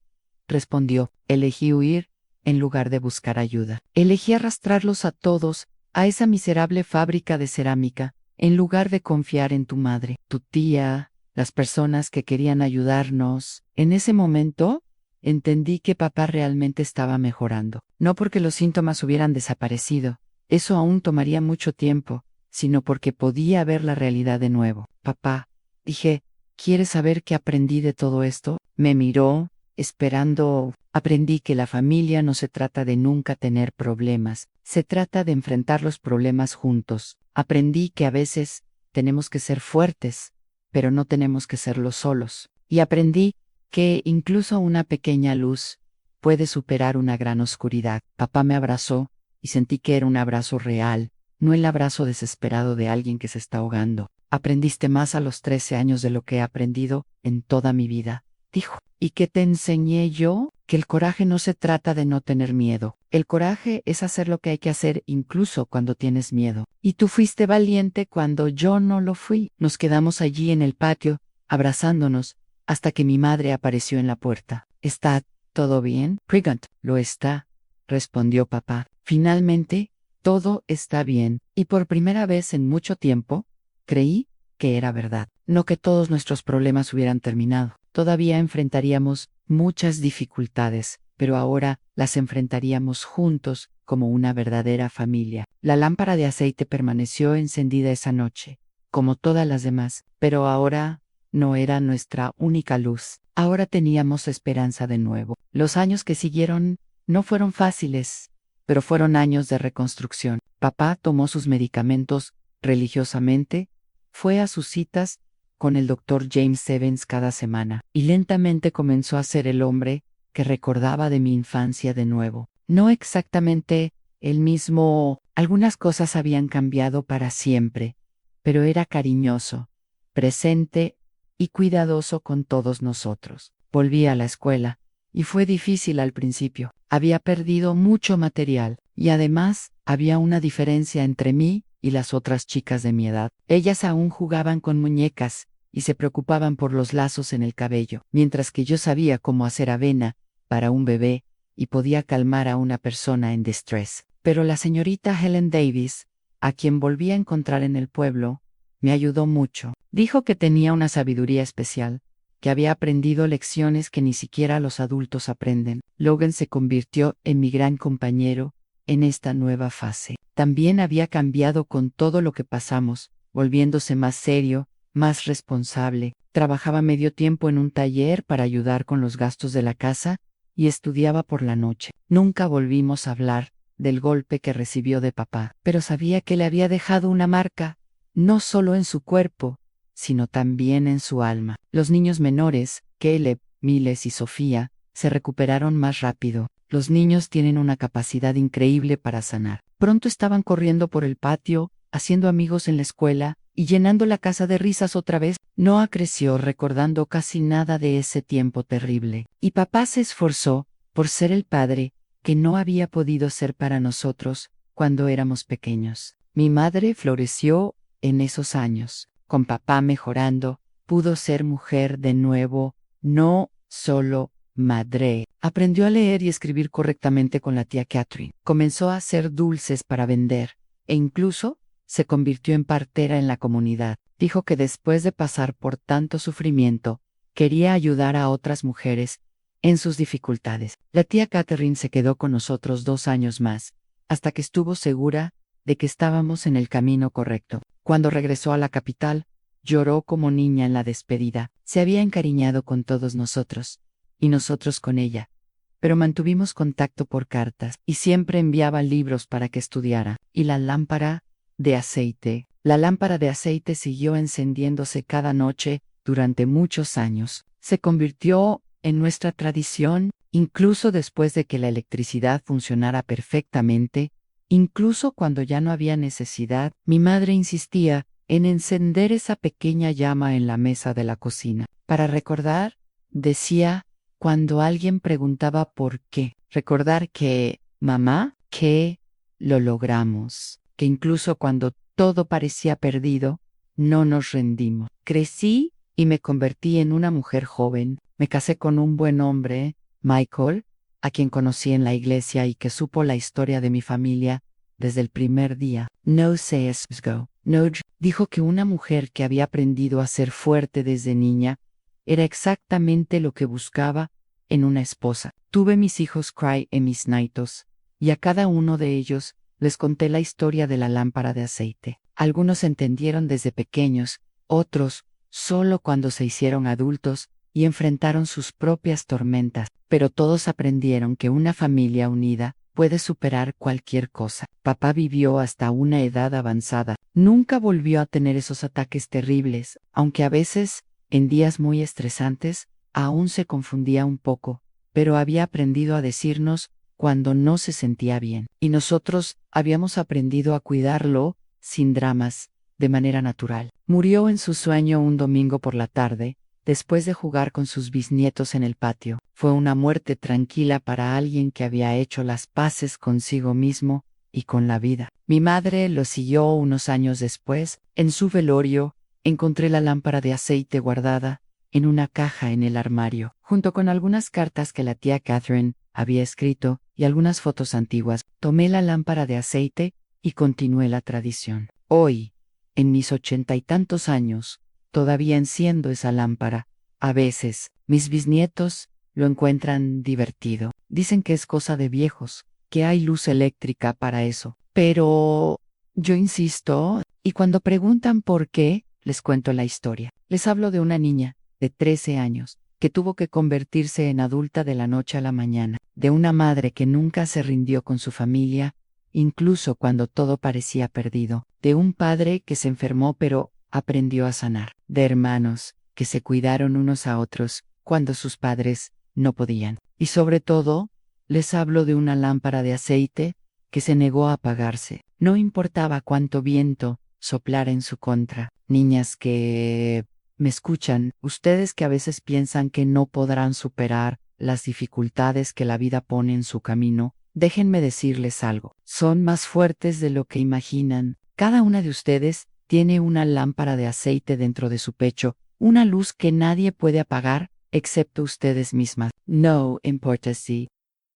Respondió, elegí huir en lugar de buscar ayuda. Elegí arrastrarlos a todos a esa miserable fábrica de cerámica, en lugar de confiar en tu madre, tu tía, las personas que querían ayudarnos. En ese momento, entendí que papá realmente estaba mejorando. No porque los síntomas hubieran desaparecido, eso aún tomaría mucho tiempo, sino porque podía ver la realidad de nuevo. Papá, dije, ¿quieres saber qué aprendí de todo esto? Me miró, esperando. Aprendí que la familia no se trata de nunca tener problemas, se trata de enfrentar los problemas juntos. Aprendí que a veces tenemos que ser fuertes, pero no tenemos que serlo solos. Y aprendí que incluso una pequeña luz puede superar una gran oscuridad. Papá me abrazó y sentí que era un abrazo real, no el abrazo desesperado de alguien que se está ahogando. Aprendiste más a los 13 años de lo que he aprendido en toda mi vida, dijo. ¿Y qué te enseñé yo? Que el coraje no se trata de no tener miedo. El coraje es hacer lo que hay que hacer incluso cuando tienes miedo. Y tú fuiste valiente cuando yo no lo fui. Nos quedamos allí en el patio, abrazándonos, hasta que mi madre apareció en la puerta. ¿Está todo bien? Prigant, lo está, respondió papá. Finalmente, todo está bien, y por primera vez en mucho tiempo, creí que era verdad. No que todos nuestros problemas hubieran terminado. Todavía enfrentaríamos muchas dificultades, pero ahora las enfrentaríamos juntos como una verdadera familia. La lámpara de aceite permaneció encendida esa noche, como todas las demás, pero ahora no era nuestra única luz. Ahora teníamos esperanza de nuevo. Los años que siguieron no fueron fáciles, pero fueron años de reconstrucción. Papá tomó sus medicamentos religiosamente, fue a sus citas con el doctor James Evans cada semana, y lentamente comenzó a ser el hombre que recordaba de mi infancia de nuevo. No exactamente el mismo, algunas cosas habían cambiado para siempre, pero era cariñoso, presente y cuidadoso con todos nosotros. Volví a la escuela, y fue difícil al principio. Había perdido mucho material, y además había una diferencia entre mí y las otras chicas de mi edad. Ellas aún jugaban con muñecas y se preocupaban por los lazos en el cabello, mientras que yo sabía cómo hacer avena para un bebé y podía calmar a una persona en distress. Pero la señorita Helen Davis, a quien volví a encontrar en el pueblo, me ayudó mucho. Dijo que tenía una sabiduría especial, que había aprendido lecciones que ni siquiera los adultos aprenden. Logan se convirtió en mi gran compañero en esta nueva fase. También había cambiado con todo lo que pasamos, volviéndose más serio, más responsable. Trabajaba medio tiempo en un taller para ayudar con los gastos de la casa y estudiaba por la noche. Nunca volvimos a hablar del golpe que recibió de papá, pero sabía que le había dejado una marca, no solo en su cuerpo, sino también en su alma. Los niños menores, Caleb, Miles y Sofía, se recuperaron más rápido. Los niños tienen una capacidad increíble para sanar. Pronto estaban corriendo por el patio, haciendo amigos en la escuela y llenando la casa de risas otra vez. Noah creció recordando casi nada de ese tiempo terrible. Y papá se esforzó por ser el padre que no había podido ser para nosotros cuando éramos pequeños. Mi madre floreció en esos años. Con papá mejorando, pudo ser mujer de nuevo, no solo madre. Aprendió a leer y escribir correctamente con la tía Catherine. Comenzó a hacer dulces para vender, e incluso se convirtió en partera en la comunidad. Dijo que después de pasar por tanto sufrimiento, quería ayudar a otras mujeres en sus dificultades. La tía Catherine se quedó con nosotros 2 años más, hasta que estuvo segura de que estábamos en el camino correcto. Cuando regresó a la capital, lloró como niña en la despedida. Se había encariñado con todos nosotros, y nosotros con ella, pero mantuvimos contacto por cartas, y siempre enviaba libros para que estudiara. Y la lámpara de aceite. La lámpara de aceite siguió encendiéndose cada noche durante muchos años. Se convirtió en nuestra tradición, incluso después de que la electricidad funcionara perfectamente, incluso cuando ya no había necesidad. Mi madre insistía en encender esa pequeña llama en la mesa de la cocina. Para recordar, decía, cuando alguien preguntaba por qué, recordar que, mamá, que lo logramos, que incluso cuando todo parecía perdido, no nos rendimos. Crecí y me convertí en una mujer joven. Me casé con un buen hombre, Michael, a quien conocí en la iglesia y que supo la historia de mi familia desde el primer día. No sesgo. No dijo que una mujer que había aprendido a ser fuerte desde niña era exactamente lo que buscaba en una esposa. Tuve mis hijos Cry y mis Naitos, y a cada uno de ellos les conté la historia de la lámpara de aceite. Algunos entendieron desde pequeños, otros solo cuando se hicieron adultos y enfrentaron sus propias tormentas, pero todos aprendieron que una familia unida puede superar cualquier cosa. Papá vivió hasta una edad avanzada. Nunca volvió a tener esos ataques terribles, aunque a veces, en días muy estresantes, aún se confundía un poco, pero había aprendido a decirnos cuando no se sentía bien. Y nosotros habíamos aprendido a cuidarlo, sin dramas, de manera natural. Murió en su sueño un domingo por la tarde, después de jugar con sus bisnietos en el patio. Fue una muerte tranquila para alguien que había hecho las paces consigo mismo y con la vida. Mi madre lo siguió unos años después. En su velorio, encontré la lámpara de aceite guardada en una caja en el armario, junto con algunas cartas que la tía Catherine había escrito y algunas fotos antiguas. Tomé la lámpara de aceite y continué la tradición. Hoy, en mis 80 y tantos años, todavía enciendo esa lámpara. A veces, mis bisnietos lo encuentran divertido. Dicen que es cosa de viejos, que hay luz eléctrica para eso. Pero yo insisto, y cuando preguntan por qué, les cuento la historia. Les hablo de una niña de 13 años, que tuvo que convertirse en adulta de la noche a la mañana, de una madre que nunca se rindió con su familia, incluso cuando todo parecía perdido, de un padre que se enfermó pero aprendió a sanar, de hermanos que se cuidaron unos a otros cuando sus padres no podían. Y sobre todo, les hablo de una lámpara de aceite que se negó a apagarse. No importaba cuánto viento soplara en su contra. Niñas que me escuchan, ustedes que a veces piensan que no podrán superar las dificultades que la vida pone en su camino, déjenme decirles algo. Son más fuertes de lo que imaginan. Cada una de ustedes tiene una lámpara de aceite dentro de su pecho, una luz que nadie puede apagar excepto ustedes mismas. No importa si